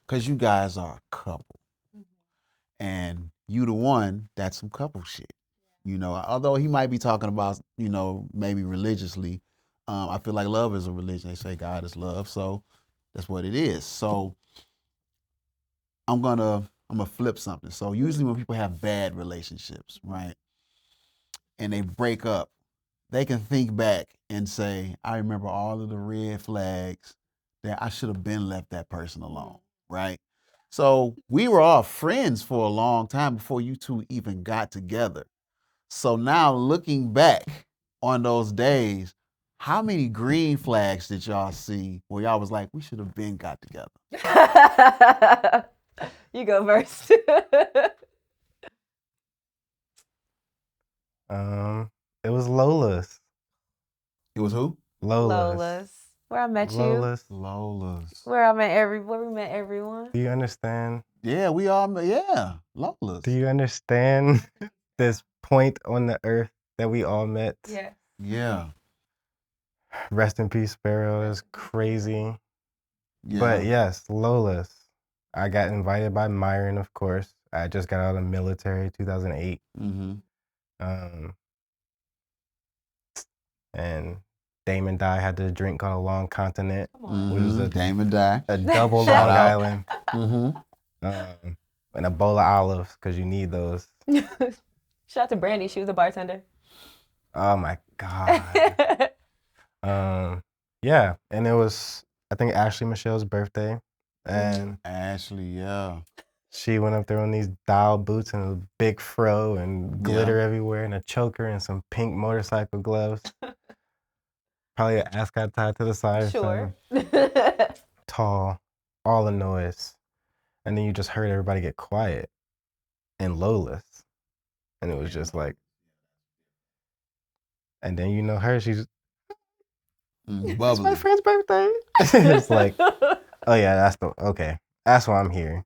Because you guys are a couple. And You the One, that's some couple shit. You know, although he might be talking about, you know, maybe religiously, I feel like love is a religion. They say God is love, so that's what it is. So I'm gonna flip something. So usually when people have bad relationships, right, and they break up, they can think back and say, I remember all of the red flags that I should have been left that person alone, right? So we were all friends for a long time before you two even got together. So now looking back on those days, how many green flags did y'all see where y'all was like, we should have been got together? You go first. It was Lola's. It was who? Lola's. Where I met Lola's. Lola's. Where we met everyone. Do you understand? Yeah, we all met, yeah, Lola's. Do you understand this point on the earth that we all met? Yeah. Yeah. Rest in peace, Sparrow. Is crazy. Yeah. But yes, Lola's. I got invited by Myron, of course. I just got out of the military, 2008. Mm-hmm. And Damon Dye had this drink called a Long Continent, which was a Damon Dye. a double Long Shout out. Island, Mm-hmm. and a bowl of olives because you need those. Shout out to Brandy. She was a bartender. Oh my God. Yeah, and it was, I think, Ashley Michelle's birthday, and Ashley, yeah. she went up there on these dial boots and a big fro and glitter everywhere and a choker and some pink motorcycle gloves. Probably an ascot tied to the side or something. Tall, all the noise. And then you just heard everybody get quiet in Lola's. And it was just like, and then you know her, she's, it's my Bubbly. friend's birthday. It's like, oh yeah, that's why I'm here.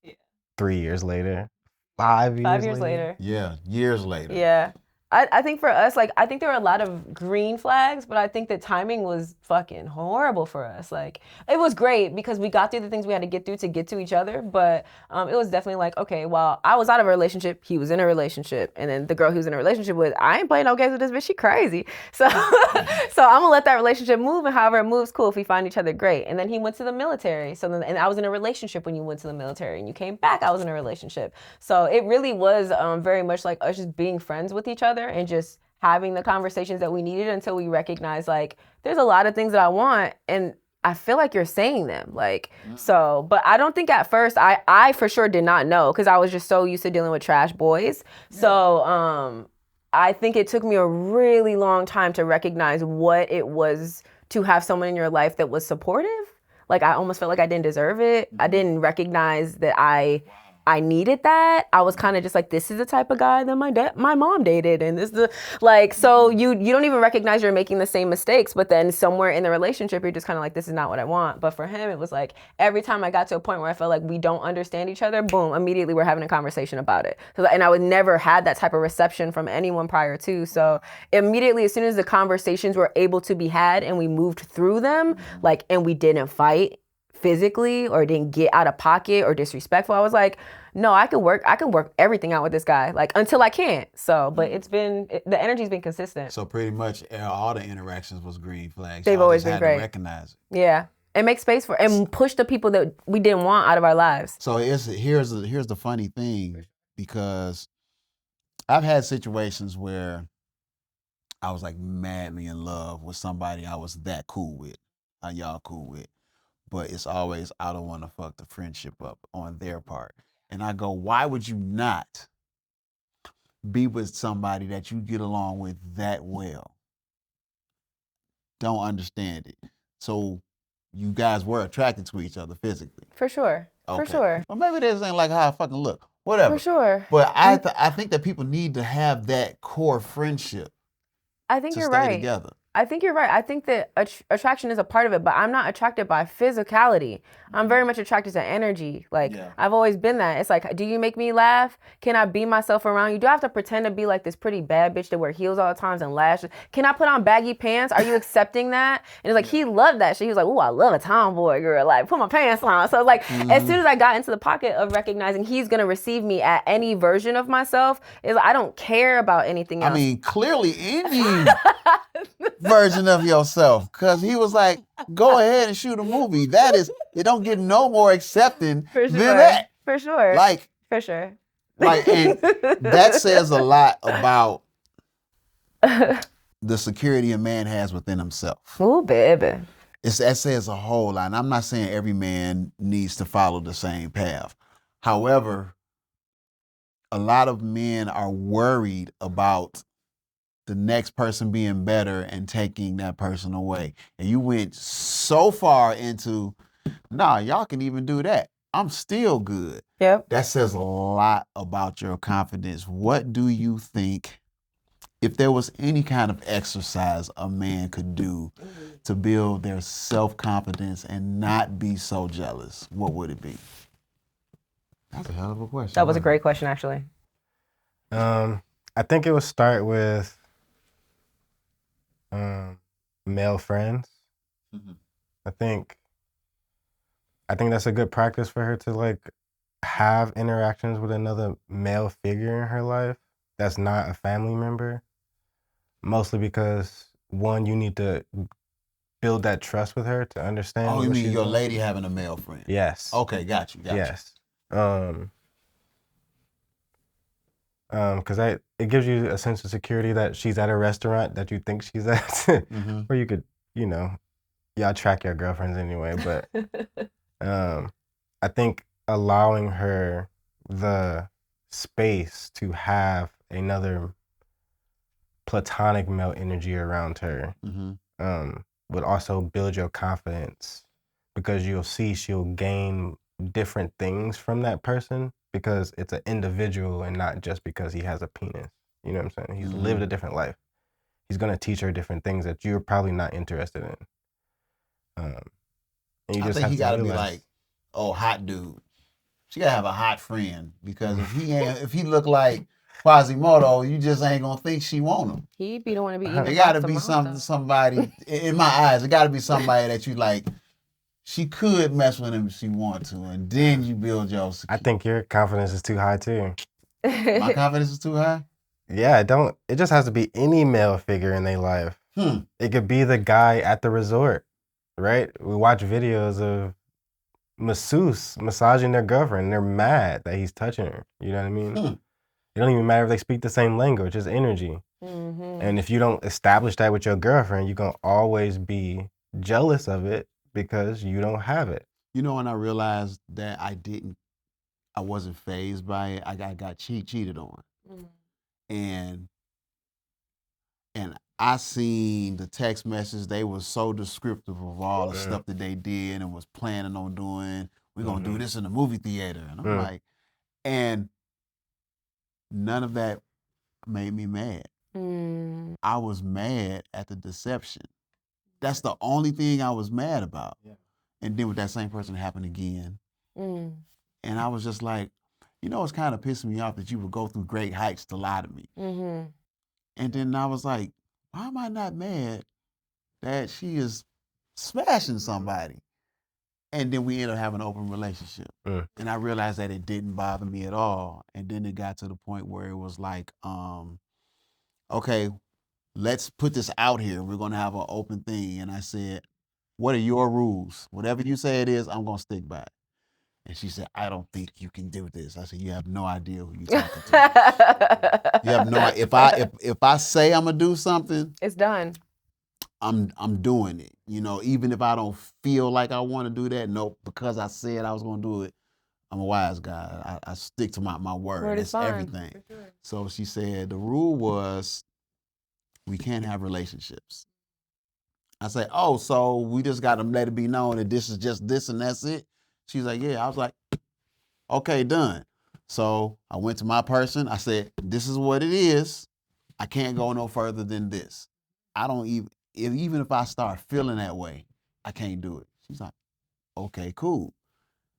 Yeah. 3 years later. 5 years later. 5 years later. Yeah, years later. Yeah. I think for us, like, I think there were a lot of green flags, but I think the timing was fucking horrible for us. Like, it was great because we got through the things we had to get through to get to each other, but it was definitely like, okay, well, I was out of a relationship, he was in a relationship, and then the girl he was in a relationship with, I ain't playing no games with this bitch, she crazy. So, so I'm gonna let that relationship move, and however it moves, cool, if we find each other, great. And then he went to the military, so then, and I was in a relationship when you went to the military, and you came back, I was in a relationship. So it really was very much like us just being friends with each other and just having the conversations that we needed until we recognized, like, there's a lot of things that I want and I feel like you're saying them, like, so, but I don't think at first, I for sure did not know because I was just so used to dealing with trash boys. So I think it took me a really long time to recognize what it was to have someone in your life that was supportive. Like, I almost felt like I didn't deserve it. I didn't recognize that I needed that. I was kind of just like, this is the type of guy that my mom dated, and this is the, like, so you don't even recognize you're making the same mistakes, but then somewhere in the relationship, you're just kind of like, this is not what I want. But for him, it was like, every time I got to a point where I felt like we don't understand each other, boom, immediately we're having a conversation about it. So, and I would never had that type of reception from anyone prior to. So immediately, as soon as the conversations were able to be had and we moved through them, like, and we didn't fight physically or didn't get out of pocket or disrespectful, I was like, no, I can work everything out with this guy, like, until I can't. So, but the energy's been consistent. So pretty much all the interactions was green flags. They've Y'all always just been had great. to recognize it. Yeah, and make space for, and push the people that we didn't want out of our lives. So here's the funny thing, because I've had situations where I was like madly in love with somebody I was that cool with. y'all cool with. But it's always, I don't want to fuck the friendship up on their part. And I go, why would you not be with somebody that you get along with that well? Don't understand it. So you guys were attracted to each other physically. For sure. Okay. For sure. Well, maybe this ain't like how I fucking look. Whatever. For sure. But I think that people need to have that core friendship. I think to you're stay right. together. I think you're right. I think that attraction is a part of it, but I'm not attracted by physicality. I'm very much attracted to energy. Like, I've always been that. It's like, do you make me laugh? Can I be myself around you? Do I have to pretend to be like this pretty bad bitch that wear heels all the time and lashes? Can I put on baggy pants? Are you accepting that? And it's like, he loved that shit. He was like, ooh, I love a tomboy girl. Like, put my pants on. So like, as soon as I got into the pocket of recognizing he's going to receive me at any version of myself, is I don't care about anything else. I mean, clearly any version of yourself, because he was like, go ahead and shoot a movie. That is, it don't get no more accepting than that. For sure. Like, for sure. Like, and that says a lot about the security a man has within himself. Ooh, baby. That says a whole lot. And I'm not saying every man needs to follow the same path. However, a lot of men are worried about the next person being better and taking that person away. And you went so far into, nah, y'all can even do that. I'm still good. Yep. That says a lot about your confidence. What do you think, if there was any kind of exercise a man could do to build their self-confidence and not be so jealous, what would it be? That's a hell of a question. That was a great question, actually. I think it would start with male friends. Mm-hmm. I think that's a good practice for her to like have interactions with another male figure in her life that's not a family member. Mostly because, one, you need to build that trust with her to understand. Oh, you mean your lady having a male friend? Yes. Okay, got you. Yes. Because it gives you a sense of security that she's at a restaurant that you think she's at, Mm-hmm. or you could, y'all track your girlfriends anyway. But I think allowing her the space to have another platonic male energy around her would also build your confidence, because you'll see she'll gain different things from that person because it's an individual and not just because he has a penis. You know what I'm saying? He's lived a different life. He's going to teach her different things that you're probably not interested in. And you just I think have he to got to be realize, like, oh, hot dude. She got to have a hot friend, because if he look like Quasimodo, you just ain't going to think she want him. He be the one to be eating. It got to be somebody, in my eyes, it got to be somebody that you like, she could mess with him if she want to, and then you build your security. I think your confidence is too high too. My confidence is too high? Yeah, it just has to be any male figure in their life. It could be the guy at the resort, right? We watch videos of masseuse massaging their girlfriend. They're mad that he's touching her. You know what I mean? It don't even matter if they speak the same language, it's energy. And if you don't establish that with your girlfriend, you're going to always be jealous of it because you don't have it. You know, when I realized that I wasn't fazed by it, I got cheated on. And I seen the text messages. They were so descriptive of all the stuff that they did and was planning on doing. We're going to do this in the movie theater. And I'm like, and none of that made me mad. I was mad at the deception. That's the only thing I was mad about. Yeah. And then with that same person happened again. And I was just like, it's kind of pissing me off that you would go through great heights to lie to me. And then I was like, why am I not mad that she is smashing somebody? And then we ended up having an open relationship. And I realized that it didn't bother me at all. And then it got to the point where it was like, okay, let's put this out here. We're going to have an open thing. And I said, what are your rules? Whatever you say it is, I'm going to stick by it. And she said, I don't think you can do this. I said, you have no idea who you're talking to. You have no idea. If I say I'm going to do something, it's done. I'm doing it. You know, even if I don't feel like I want to do that, nope, because I said I was gonna do it, I'm a wise guy. I stick to my word. Word is That's bond, everything. for sure. So she said the rule was we can't have relationships. I say, oh, so we just got to let it be known that this is just this and that's it? She's like, yeah. I was like, okay, done. So I went to my person. I said, this is what it is. I can't go no further than this. I don't even if I start feeling that way, I can't do it. She's like, okay, cool.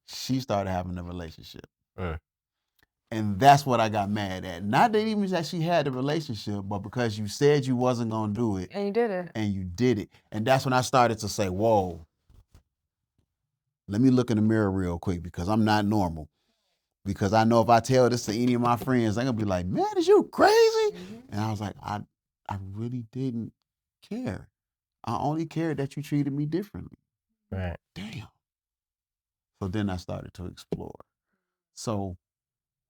She started having a relationship. And that's what I got mad at. Not that even that she had the relationship, but because you said you wasn't going to do it. And you did it. And you did it. And that's when I started to say, whoa, let me look in the mirror real quick because I'm not normal. Because I know if I tell this to any of my friends, they're going to be like, man, is you crazy? Mm-hmm. And I was like, I really didn't care. I only cared that you treated me differently. Right. Damn. So then I started to explore. So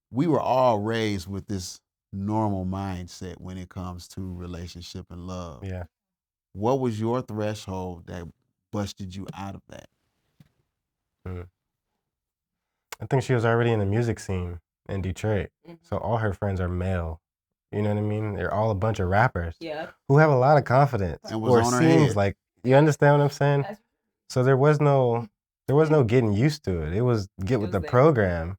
we were all raised with this normal mindset when it comes to relationship and love. Yeah. What was your threshold that busted you out of that? I think she was already in the music scene in Detroit. So all her friends are male. You know what I mean? They're all a bunch of rappers who have a lot of confidence. And was or on her seems head. like, you understand what I'm saying? So there was no getting used to it. It was get with the program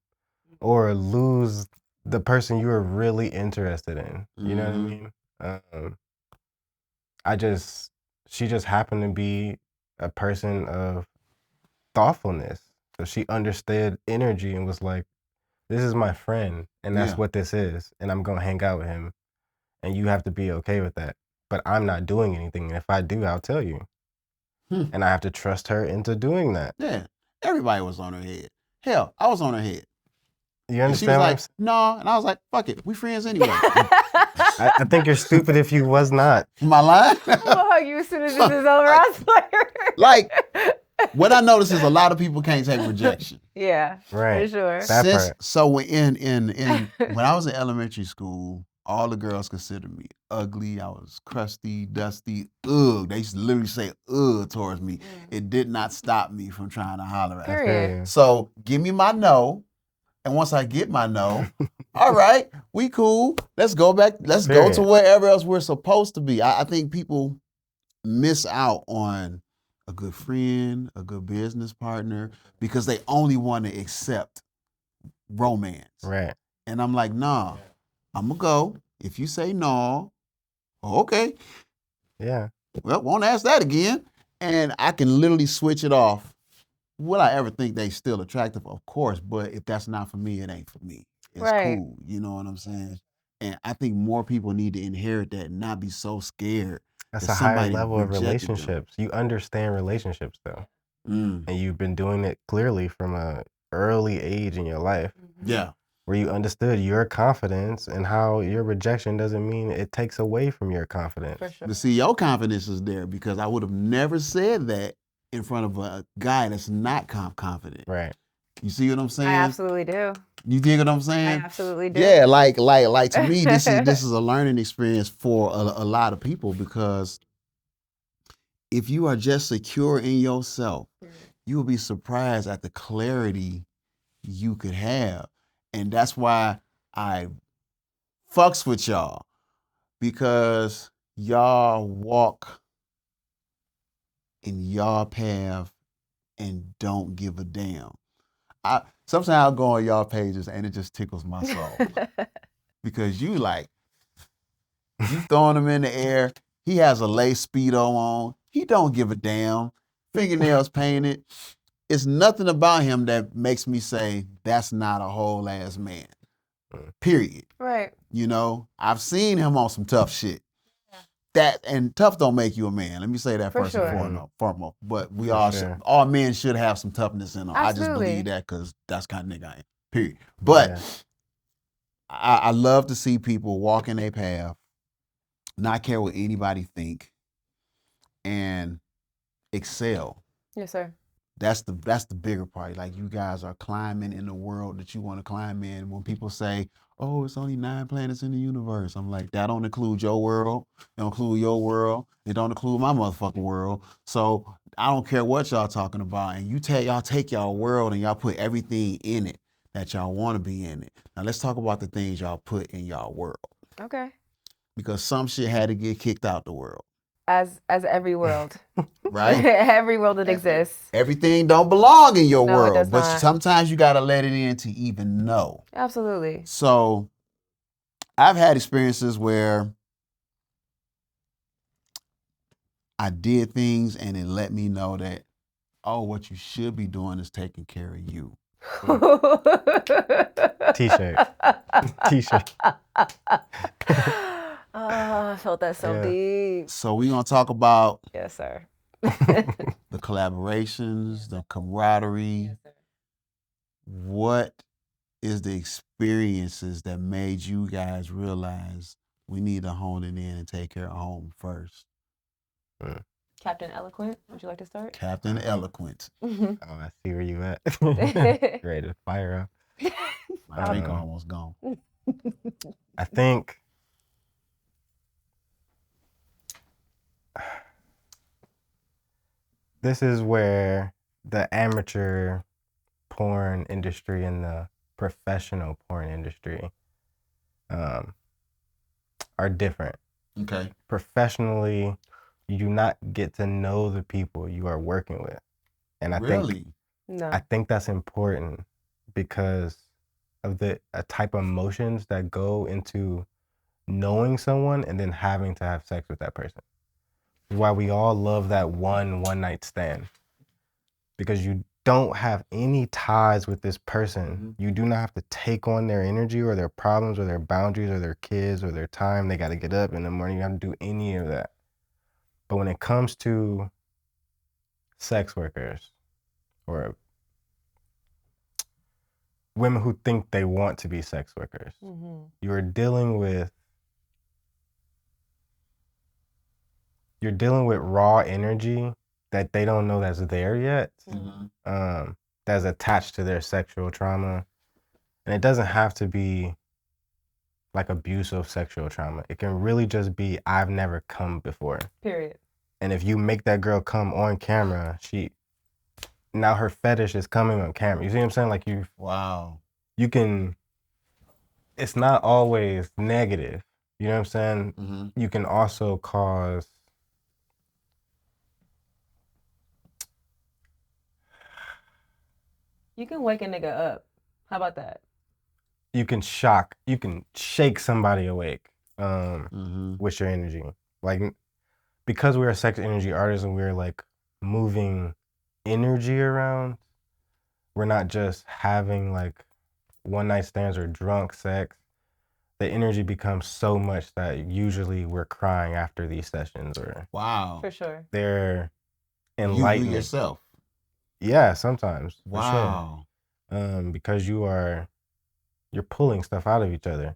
or lose the person you were really interested in. You know what I mean? She just happened to be a person of thoughtfulness. So she understood energy and was like, this is my friend, and that's what this is, and I'm going to hang out with him, and you have to be okay with that. But I'm not doing anything. If I do, I'll tell you. And I have to trust her into doing that. Yeah. Everybody was on her head. Hell, I was on her head. You And she understand was what I'm like, saying? no. And I was like, fuck it. We friends anyway. I think you're stupid if you was not. Am I lying? I'll hug you as soon as this is over. I swear. Like, what I noticed is a lot of people can't take rejection. Yeah, Right. for sure. That part. So when when I was in elementary school, all the girls considered me ugly. I was crusty, dusty, ugh. They used to literally say ugh towards me. It did not stop me from trying to holler at them. Period. So give me my no. And once I get my no, all right, we cool. Let's go back. Let's go to wherever else we're supposed to be. I think people miss out on a good friend, a good business partner, because they only want to accept romance. Right. And I'm like, nah, I'm going to go. If you say no, okay. Yeah. Well, won't ask that again. And I can literally switch it off. Will I ever think they still attractive? Of course, but if that's not for me, it ain't for me. It's cool. You know what I'm saying? And I think more people need to inherit that and not be so scared. That's a higher level of relationships. You understand relationships though. And you've been doing it clearly from an early age in your life. Yeah. Where you understood your confidence and how your rejection doesn't mean it takes away from your confidence. For sure. But see, your confidence is there because I would have never said that in front of a guy that's not confident. Right. You see what I'm saying? I absolutely do. You dig what I'm saying? I absolutely do. Yeah, like to me, this is a learning experience for a lot of people because if you are just secure in yourself, you will be surprised at the clarity you could have. And that's why I fucks with y'all, because y'all walk in y'all path and don't give a damn. Sometimes I'll go on y'all pages and it just tickles my soul. Because you throwing him in the air. He has a lace Speedo on. He don't give a damn. Fingernails painted. It's nothing about him that makes me say that's not a whole ass man. Period. Right. You know, I've seen him on some tough shit. And tough don't make you a man. Let me say that first and foremost. But we all men should have some toughness in them. Absolutely. I just believe that because that's the kind of nigga I am. Period. But I love to see people walk in their path, not care what anybody think, and excel. Yes, sir. That's the bigger part. Like you guys are climbing in the world that you want to climb in. When people say, "Oh, it's only 9 planets in the universe," I'm like, that don't include your world. It don't include your world. It don't include my motherfucking world. So I don't care what y'all talking about. And y'all take y'all world and y'all put everything in it that y'all want to be in it. Now let's talk about the things y'all put in y'all world. Okay. Because some shit had to get kicked out the world. As every world. Right? Every world that exists. Everything don't belong in your No, it world. does But not. sometimes you gotta let it in to even know. Absolutely. So I've had experiences where I did things and it let me know that, oh, what you should be doing is taking care of you. T-shirt. T-shirt. Oh, I felt that so deep. So we're gonna talk about Yes, sir. the collaborations, the camaraderie. What is the experiences that made you guys realize we need to hone it in and take care of home first? Captain Eloquent, would you like to start? Captain Eloquent. Oh, I see where you at. Ready to fire up. My drink almost gone. I think this is where the amateur porn industry and the professional porn industry are different. Okay. Professionally, you do not get to know the people you are working with. And I think that's important because of the type of emotions that go into knowing someone and then having to have sex with that person. That's why we all love that one night stand. Because you don't have any ties with this person. You do not have to take on their energy or their problems or their boundaries or their kids or their time. They got to get up in the morning. You don't have to do any of that. But when it comes to sex workers or women who think they want to be sex workers, you're dealing with raw energy that they don't know that's there yet, that's attached to their sexual trauma. And it doesn't have to be like abusive sexual trauma. It can really just be, I've never come before. Period. And if you make that girl come on camera, now her fetish is coming on camera. You see what I'm saying? Like you can, it's not always negative. You know what I'm saying? You can also cause, You can wake a nigga up. How about that? you can shake somebody awake with your energy. Like, because we're a sex energy artist and we're like moving energy around, we're not just having like one night stands or drunk sex. The energy becomes so much that usually we're crying after these sessions or For sure. they're enlightening. You yourself. Yeah, sometimes. Wow. For sure. Because you're pulling stuff out of each other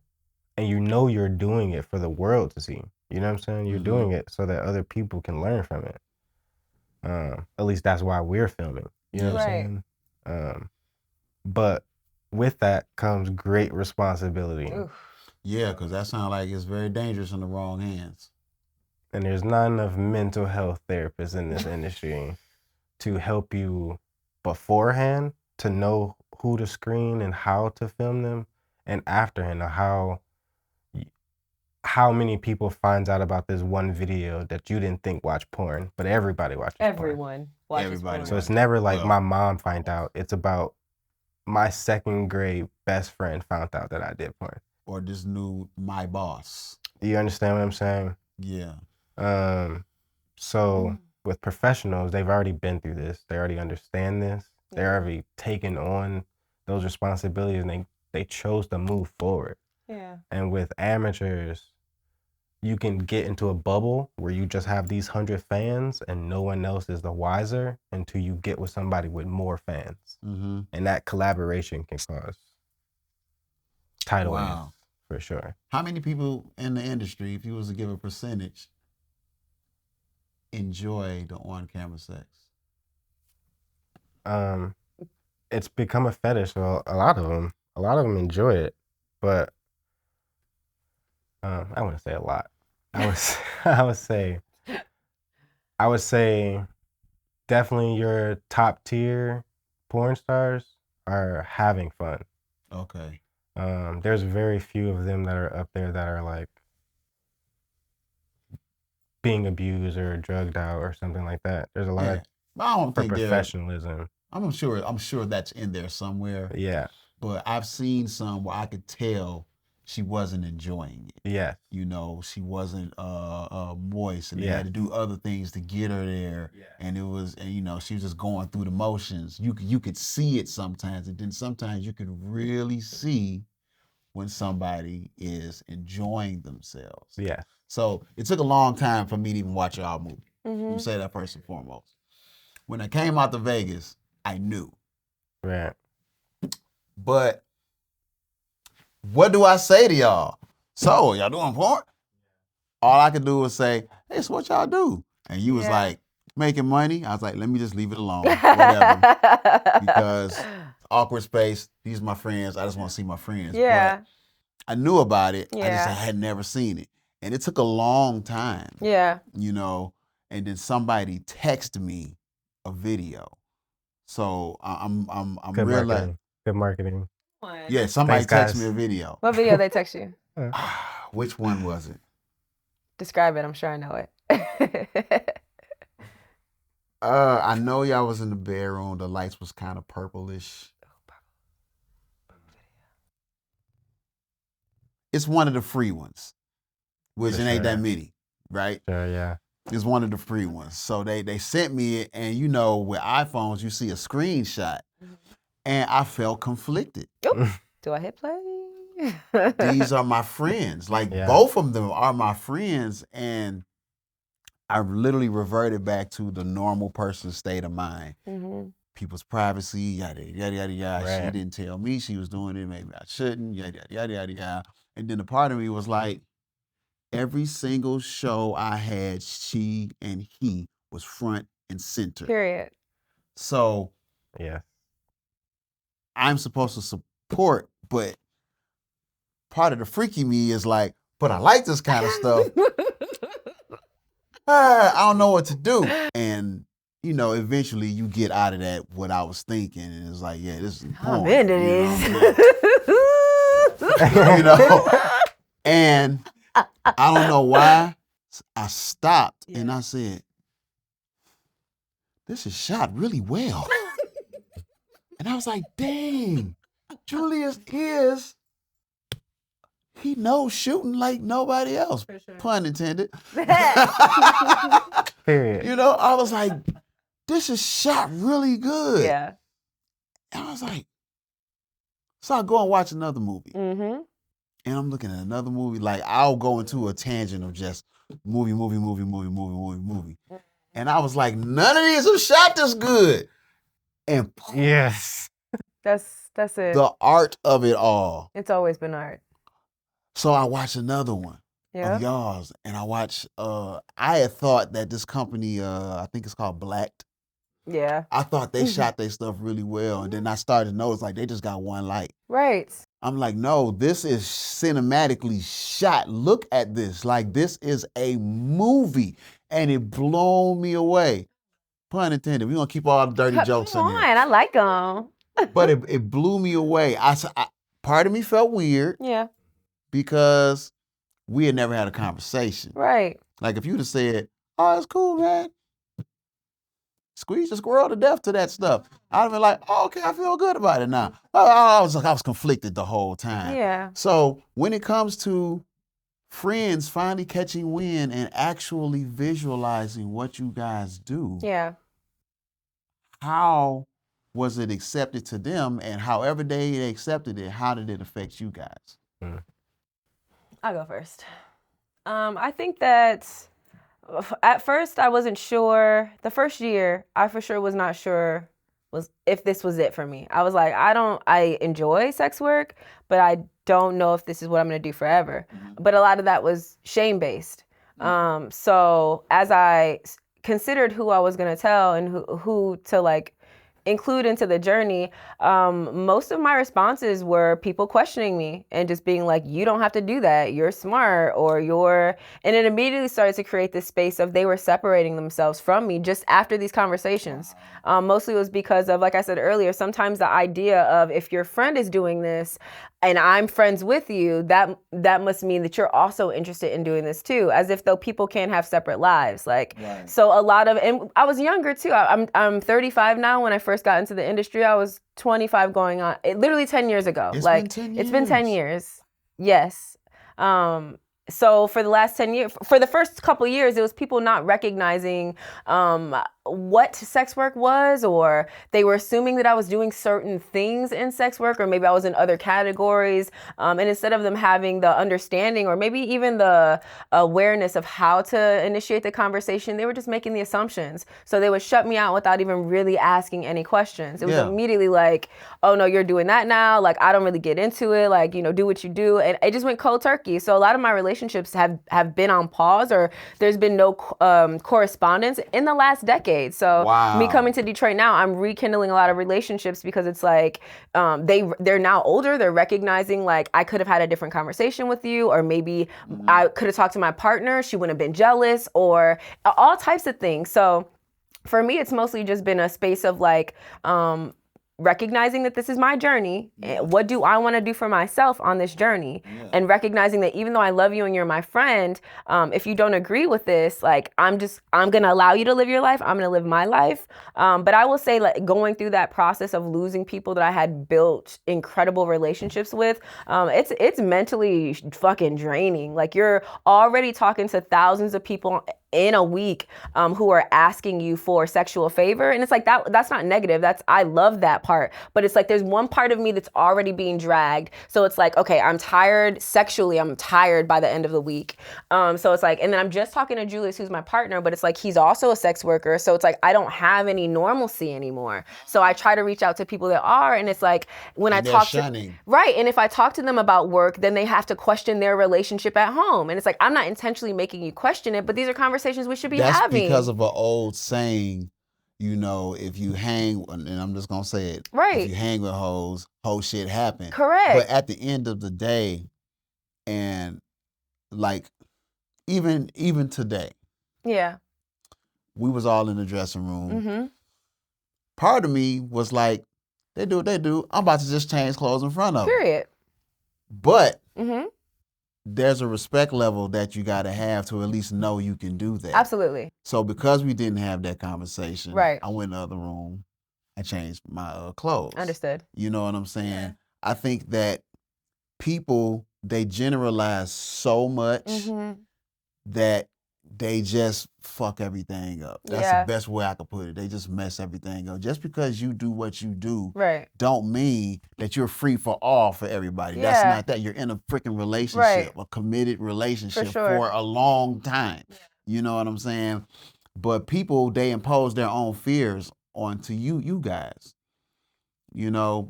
and you know you're doing it for the world to see. You know what I'm saying? You're doing it so that other people can learn from it. At least that's why we're filming. You know what I'm saying? But with that comes great responsibility. Oof. Yeah, because that sounds like it's very dangerous in the wrong hands. And there's not enough mental health therapists in this industry to help you beforehand to know who to screen and how to film them, and afterhand how many people finds out about this one video that you didn't think watched porn, but everybody watches porn. Everyone watches porn. So it's never like my mom find out. It's about my second grade best friend found out that I did porn. Or just knew my boss. Do you understand what I'm saying? Yeah. So with professionals, they've already been through this. They already understand this. They're already taken on those responsibilities and they chose to move forward. Yeah. And with amateurs, you can get into a bubble where you just have these 100 fans and no one else is the wiser until you get with somebody with more fans. And that collaboration can cause tidal waves, for sure. How many people in the industry, if you was to give a percentage, enjoy the on-camera sex? It's become a fetish. So a lot of them enjoy it, but I wouldn't say a lot. I would say definitely your top tier porn stars are having fun. Okay. There's very few of them that are up there that are like being abused or drugged out or something like that. There's a lot Yeah. of But I don't for think they're. professionalism. I'm sure that's in there somewhere. Yeah. But I've seen some where I could tell she wasn't enjoying it. Yeah. You know, she wasn't moist, and they Yeah. had to do other things to get her there. Yeah. And it was, and you know, she was just going through the motions. You could see it sometimes, and then sometimes you could really see when somebody is enjoying themselves. Yeah. So it took a long time for me to even watch y'all movie. Mm-hmm. You say that first and foremost. When I came out to Vegas, I knew. Right. But what do I say to y'all? So, y'all doing porn? All I could do was say, hey, so what y'all do? And you was like, making money? I was like, let me just leave it alone. Whatever. Because awkward space, these are my friends. I just want to see my friends. Yeah. But I knew about it. I Yeah. had never seen it. And it took a long time. Yeah. You know, and then somebody texted me a video. So I'm Good real marketing. Good marketing. yeah, somebody Thanks, texted me guys. a video. What video they text you? Which one was it? Describe it. I'm sure I know it. I know y'all was in the bedroom. The lights was kind of purplish. It's one of the free ones, which For it ain't that sure. many, right? Sure, yeah. It's one of the free ones. So they sent me it, and you know, with iPhones, you see a screenshot, and I felt conflicted. Do I hit play? These are my friends. Like Yeah. both of them are my friends, and I literally reverted back to the normal person's state of mind. Mm-hmm. People's privacy, yada yada yada yada. She Right. didn't tell me she was doing it. Maybe I shouldn't. Yada yada yada yada yada. And then the part of me was like, every single show I had, she and he was front and center. Period. So Yeah. I'm supposed to support, but part of the freaky me is like, but I like this kind of stuff. I don't know what to do. And, you know, eventually you get out of that what I was thinking. And it's like, yeah, this is porn. I'm into you know this. what I'm saying? You know? And I don't know why. I stopped and I said, this is shot really well. And I was like, dang, Julius he knows shooting like nobody else. For sure. Pun intended. Period. You know, I was like, this is shot really good. Yeah. And I was like, so I go and watch another movie. Mm-hmm. And I'm looking at another movie. Like, I'll go into a tangent of just movie. And I was like, none of these are shot this good. And Yes. That's it. the art of it all. It's always been art. So I watched another one Yeah. of y'all's. And I watched, I had thought that this company, I think it's called Blacked. Yeah. I thought they shot their stuff really well. And then I started to notice like they just got one light. Right. I'm like, no, this is cinematically shot. Look at this. Like, this is a movie. And it blew me away. Pun intended. We're going to keep all the dirty jokes Come in on, here. I like them. But it blew me away. Part of me felt weird Yeah. because we had never had a conversation. Right. Like, if you'd have said, oh, it's cool, man. Squeeze the squirrel to death to that stuff. I'd have been like, oh, okay, I feel good about it now. I was conflicted the whole time. Yeah. So when it comes to friends finally catching wind and actually visualizing what you guys do, Yeah. how was it accepted to them? And however they accepted it, how did it affect you guys? I'll go first. I think that at first I wasn't sure. The first year, I for sure was not sure if this was it for me. I was like, I enjoy sex work, but I don't know if this is what I'm going to do forever. Mm-hmm. But a lot of that was shame-based. Mm-hmm. So as I considered who I was going to tell and who to like include into the journey, most of my responses were people questioning me and just being like, you don't have to do that. You're smart, or and it immediately started to create this space of they were separating themselves from me just after these conversations. Mostly it was because of, like I said earlier, sometimes the idea of if your friend is doing this and I'm friends with you, that must mean that you're also interested in doing this too, as if though people can't have separate lives. Like, so a lot of, and I was younger too. I'm 35 now. When I first got into the industry, I was 25 going on, literally 10 years ago. It's like, been 10 it's been 10 years. years. Yes. So for the last 10 years, for the first couple of years, it was people not recognizing what sex work was, or they were assuming that I was doing certain things in sex work, or maybe I was in other categories. And instead of them having the understanding or maybe even the awareness of how to initiate the conversation, they were just making the assumptions. So they would shut me out without even really asking any questions. It was immediately like, oh no, you're doing that now. Like, I don't really get into it. Like, do what you do. And it just went cold turkey. So a lot of my relationships have been on pause, or there's been no correspondence in the last decade. So me coming to Detroit now, I'm rekindling a lot of relationships because it's like they're now older. They're recognizing like I could have had a different conversation with you, or maybe I could have talked to my partner. She wouldn't have been jealous, or all types of things. So for me, it's mostly just been a space of like recognizing that this is my journey. What do I want to do for myself on this journey? And recognizing that even though I love you and you're my friend, if you don't agree with this, like I'm going to allow you to live your life. I'm going to live my life. But I will say, like, going through that process of losing people that I had built incredible relationships with, it's mentally fucking draining. Like, you're already talking to thousands of people in a week who are asking you for sexual favor. And it's like, that's not negative. I love that part. But it's like, there's one part of me that's already being dragged. So it's like, okay, I'm tired sexually. I'm tired by the end of the week. So it's like, and then I'm just talking to Julius, who's my partner, but it's like, he's also a sex worker. So it's like, I don't have any normalcy anymore. So I try to reach out to people that are, and it's like, when I talk to, right. And if I talk to them about work, then they have to question their relationship at home. And it's like, I'm not intentionally making you question it, but these are conversations we should be having. That's because of an old saying, if you hang, and I'm just going to say it, if you hang with hoes, whole shit happen. Correct. But at the end of the day, and like, even today, we was all in the dressing room. Part of me was like, they do what they do. I'm about to just change clothes in front of them. Period. But there's a respect level that you got to have to at least know you can do that. Absolutely. So because we didn't have that conversation, right, I went in the other room and changed my clothes. Understood. You know what I'm saying? I think that people, they generalize so much that they just fuck everything up. That's the best way I could put it. They just mess everything up. Just because you do what you do don't mean that you're free for all for everybody. That's not that. You're in a freaking relationship, a committed relationship for a long time. You know what I'm saying? But people, they impose their own fears onto you guys,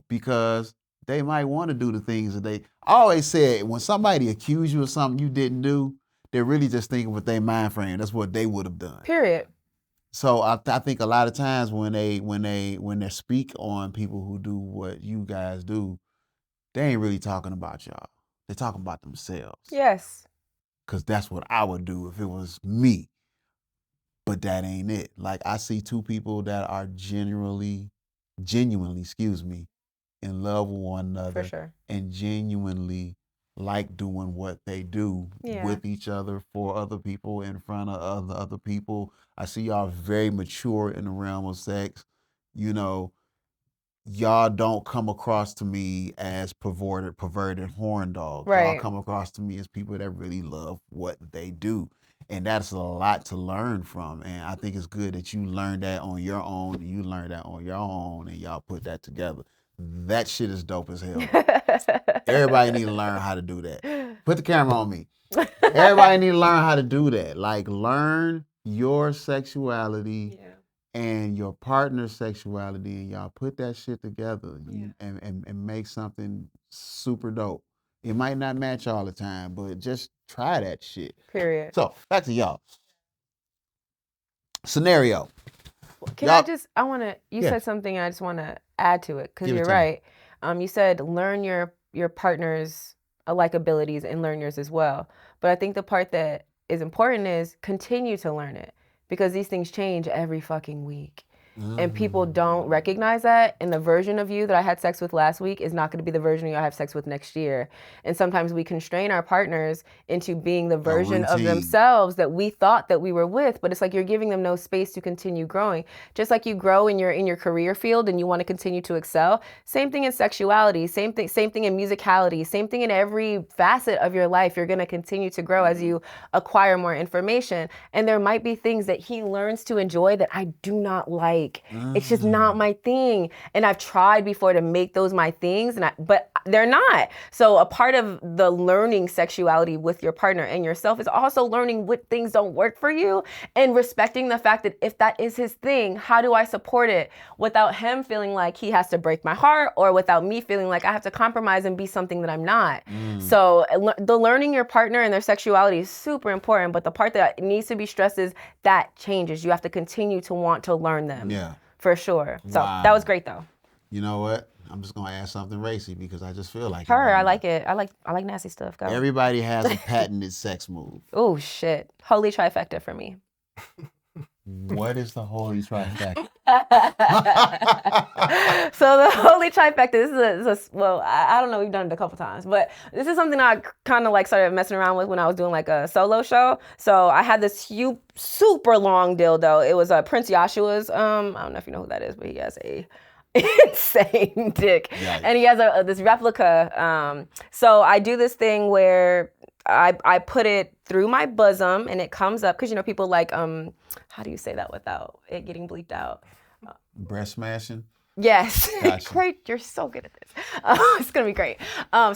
because they might want to do the things that I always said, when somebody accused you of something you didn't do, they're really just thinking with their mind frame. That's what they would have done. Period. So I think a lot of times when they speak on people who do what you guys do, they ain't really talking about y'all. They're talking about themselves. Yes. Because that's what I would do if it was me. But that ain't it. Like, I see two people that are genuinely, in love with one another. For sure. And genuinely like doing what they do with each other, for other people, in front of other people. I see y'all very mature in the realm of sex. Y'all don't come across to me as perverted horn dogs. Y'all come across to me as people that really love what they do. And that's a lot to learn from. And I think it's good that you learned that on your own, and you learned that on your own, and y'all put that together. That shit is dope as hell. Everybody need to learn how to do that. Put the camera on me. Everybody need to learn how to do that. Like, learn your sexuality and your partner's sexuality, and y'all put that shit together and make something super dope. It might not match all the time, but just try that shit. Period. So, back to y'all. Scenario. Can Y'all- I want to, you Yeah. said something and I just want to add to it because Give it you're to me. right. You said learn your partner's alike abilities and learn yours as well. But I think the part that is important is continue to learn it because these things change every fucking week. And people don't recognize that. And the version of you that I had sex with last week is not going to be the version of you I have sex with next year. And sometimes we constrain our partners into being the version of routine. themselves that we thought that we were with. But it's like you're giving them no space to continue growing. Just like you grow in your career field and you want to continue to excel. Same thing in sexuality. Same thing in musicality. Same thing in every facet of your life. You're going to continue to grow as you acquire more information. And there might be things that he learns to enjoy that I do not like. It's just not my thing. And I've tried before to make those my things, but they're not. So a part of the learning sexuality with your partner and yourself is also learning what things don't work for you and respecting the fact that if that is his thing, how do I support it without him feeling like he has to break my heart or without me feeling like I have to compromise and be something that I'm not. So the learning your partner and their sexuality is super important, but the part that needs to be stressed is that changes. You have to continue to want to learn them. Yeah. For sure. So Wow. that was great though. You know what? I'm just gonna add something racy because I just feel like it Her, right I now. like it. I like nasty stuff. Go. Everybody has a patented sex move. Oh shit. Holy trifecta for me. What is the holy trifecta? So the holy trifecta, this is well, I don't know, we've done it a couple times, but this is something I kind of like started messing around with when I was doing like a solo show. So I had this huge, super long dildo. It was Prince Yoshua's, I don't know if you know who that is, but he has a insane dick. Yikes. And he has this replica. So I do this thing where I put it through my bosom and it comes up, because you know people like, how do you say that without it getting bleeped out? Breast smashing? Yes. Gotcha. Great. You're so good at this. It's going to be great.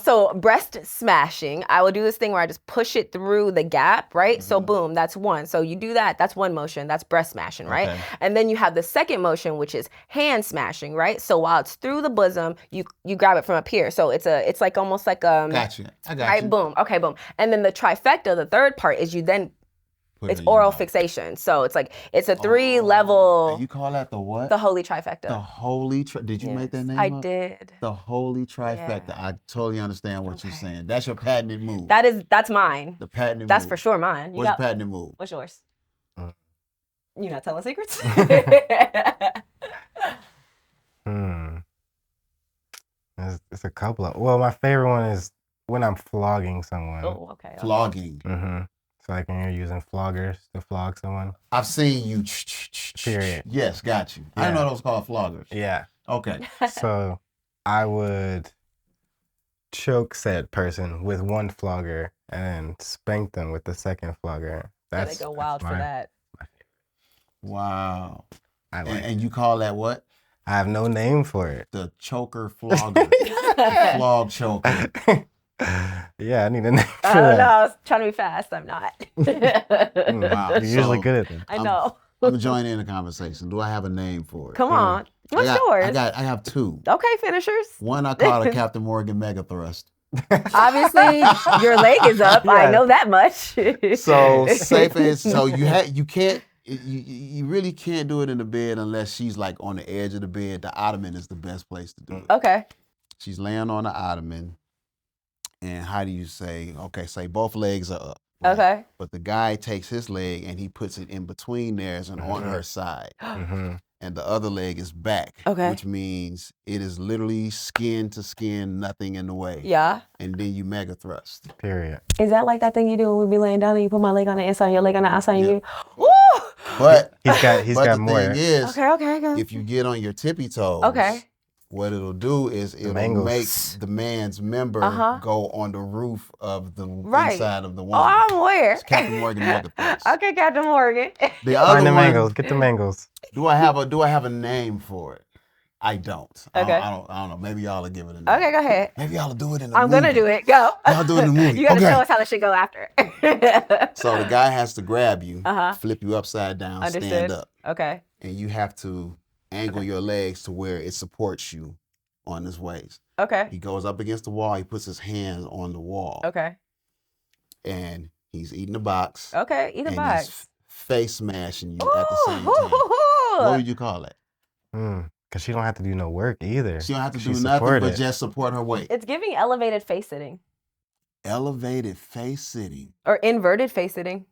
So breast smashing, I will do this thing where I just push it through the gap, right? So boom, that's one. So you do that. That's one motion. That's breast smashing, right? Okay. And then you have the second motion, which is hand smashing, right? So while it's through the bosom, you grab it from up here. So it's like almost like Got you. I got right, you. boom. Okay, boom. And then the trifecta, the third part is you then Put it's it in your oral mouth. fixation. So it's like it's a 3-level And you call that the what? the holy trifecta. The holy Did you make that name I up? did. The holy trifecta. Yeah. I totally understand what you're saying. That's your patented move. That's mine. The patented That's move. for sure mine. You What's got, the patented move? what's yours? Uh. You not telling secrets? It's a couple of. Well, my favorite one is when I'm flogging someone. Oh, okay. Flogging. So like when you're using floggers to flog someone. I've seen you. Period. Yes, got you. I didn't Yeah. know those called floggers. Yeah. Okay. So I would choke said person with one flogger and spank them with the second flogger. Yeah, they go wild for that. Wow. I like And you call that what? I have no name for it. The choker flogger. Flog choker. Yeah, I need a name for I don't know. that. I was trying to be fast. I'm not. Wow. You're usually So, good at them. I know. I'm gonna join in the conversation. Do I have a name for it? Come on. What's yours? I have two. Okay, finishers. One I call a Captain Morgan Mega Thrust. Obviously, your leg is up. I Yeah. know that much. So safe as so you really can't do it in the bed unless she's like on the edge of the bed. The ottoman is the best place to do it. Okay. She's laying on the ottoman, and how do you say? Okay, say both legs are up. right? Okay. But the guy takes his leg and he puts it in between theirs and on her side, and the other leg is back. Okay. Which means it is literally skin to skin, nothing in the way. Yeah. And then you mega thrust. Period. Is that like that thing you do when we be laying down and you put my leg on the inside, your leg on the outside, and Yeah. you, woo! But He's got the more. thing is, Okay. if you get on your tippy toes, Okay. what it'll do is it'll mangles. make the man's member go on the roof of the inside of the Oh, woman. I'm aware. It's Captain Morgan mega thrust. Okay, Captain Morgan. The other Find the one, mangles. Get the mangles. do I have a name for it? I don't. Okay. I don't know. Maybe y'all will give it a name. Okay, go ahead. Maybe y'all will do it in the I'm movie. gonna do it. Go. Y'all do it in the movie. You gotta Okay. show us how the shit go after. So the guy has to grab you, Uh-huh. flip you upside down, Understood. stand up, Okay. and you have to angle your legs to where it supports you on his waist. Okay. He goes up against the wall. He puts his hands on the wall, Okay. and he's eating the box. Okay. Eat a and box. he's face smashing you at the same time. Ooh, What would you call it? Because she don't have to do no work either. She don't have to do She's nothing but supported. just support her weight. It's giving elevated face sitting. Elevated face sitting. Or inverted face sitting.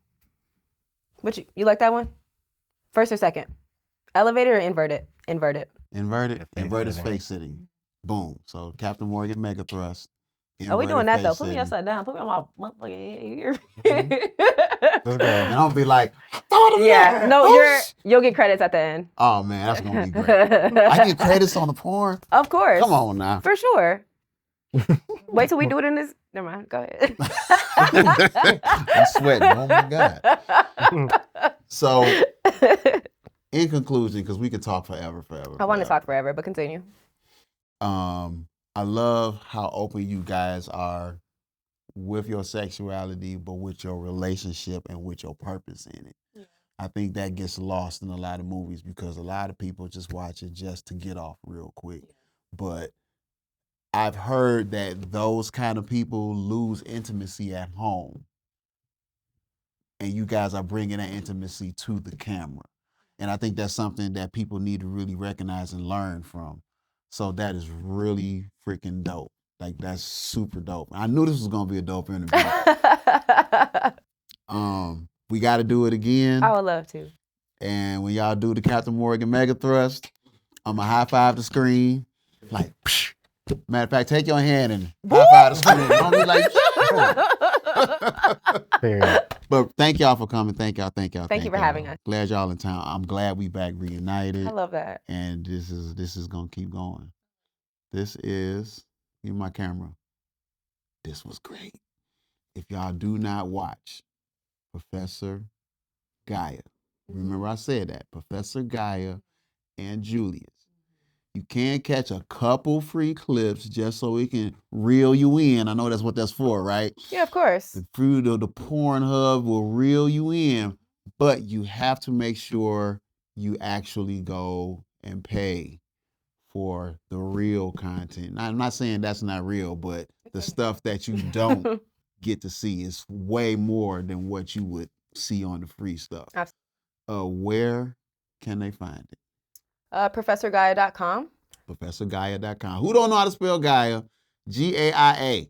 What you like that one? First or second? Elevated or inverted? Inverted. Inverted. Face Inverted sitting. face sitting. Boom. So Captain Morgan Mega Thrust. Oh, we doing that though. Face Put me sitting. upside down. Put me on my motherfucking ear. Let's go. And I'll be like, Yeah. No, you'll get credits at the end. oh man, that's gonna be great. I get credits on the porn. Of course. Come on now. For sure. Wait till we do it in this. Never mind. Go ahead. I'm sweating. Oh my God. So, in conclusion, because we could talk forever. I want to talk forever, but continue. I love how open you guys are with your sexuality, but with your relationship and with your purpose in it. Yeah. I think that gets lost in a lot of movies because a lot of people just watch it just to get off real quick. Yeah. But I've heard that those kind of people lose intimacy at home. And you guys are bringing that intimacy to the camera. And I think that's something that people need to really recognize and learn from. So that is really freaking dope. Like, that's super dope. I knew this was going to be a dope interview. We got to do it again. I would love to. And when y'all do the Captain Morgan Mega Thrust, I'm going to high five the screen. Like, psh. Matter of fact, take your hand and high five the screen. Don't be like, but thank y'all for coming. Thank y'all. Thank you for having us. Glad y'all in town. I'm glad we back reunited. I love that. And this is gonna keep going. This is, give me my camera. This was great. If y'all do not watch Professor Gaia, remember I said that, Professor Gaia and Julius. You can catch a couple free clips just so we can reel you in. I know that's what that's for, right? Yeah, of course. The Pornhub will reel you in, but you have to make sure you actually go and pay for the real content. Now, I'm not saying that's not real, but the stuff that you don't get to see is way more than what you would see on the free stuff. Absolutely. Where can they find it? ProfessorGaia.com. ProfessorGaia.com. Who don't know how to spell Gaia? Gaia.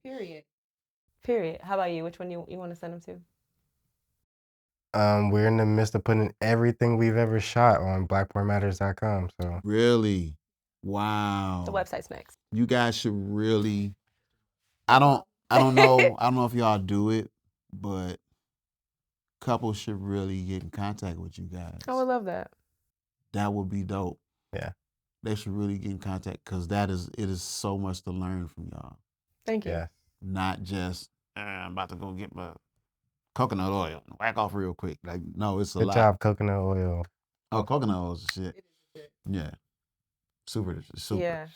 Period. How about you? Which one you want to send them to? We're in the midst of putting everything we've ever shot on blackpornmatters.com. So really, wow. The website's next. You guys should really. I don't know. I don't know if y'all do it, but couples should really get in contact with you guys. I would love that. That would be dope. Yeah. They should really get in contact because it is so much to learn from y'all. Thank you. Yeah. Not just, I'm about to go get my coconut oil and whack off real quick. Like, no, it's a lot. Good job, coconut oil. Oh, coconut oil is shit. Yeah. Super. Yeah.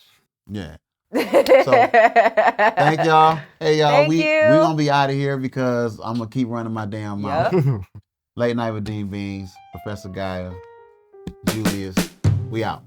Yeah. So, thank y'all. Hey, y'all. We going to be out of here because I'm going to keep running my damn mouth. Yep. Late Night with Beanz, Professor Gaia, Julius. We out.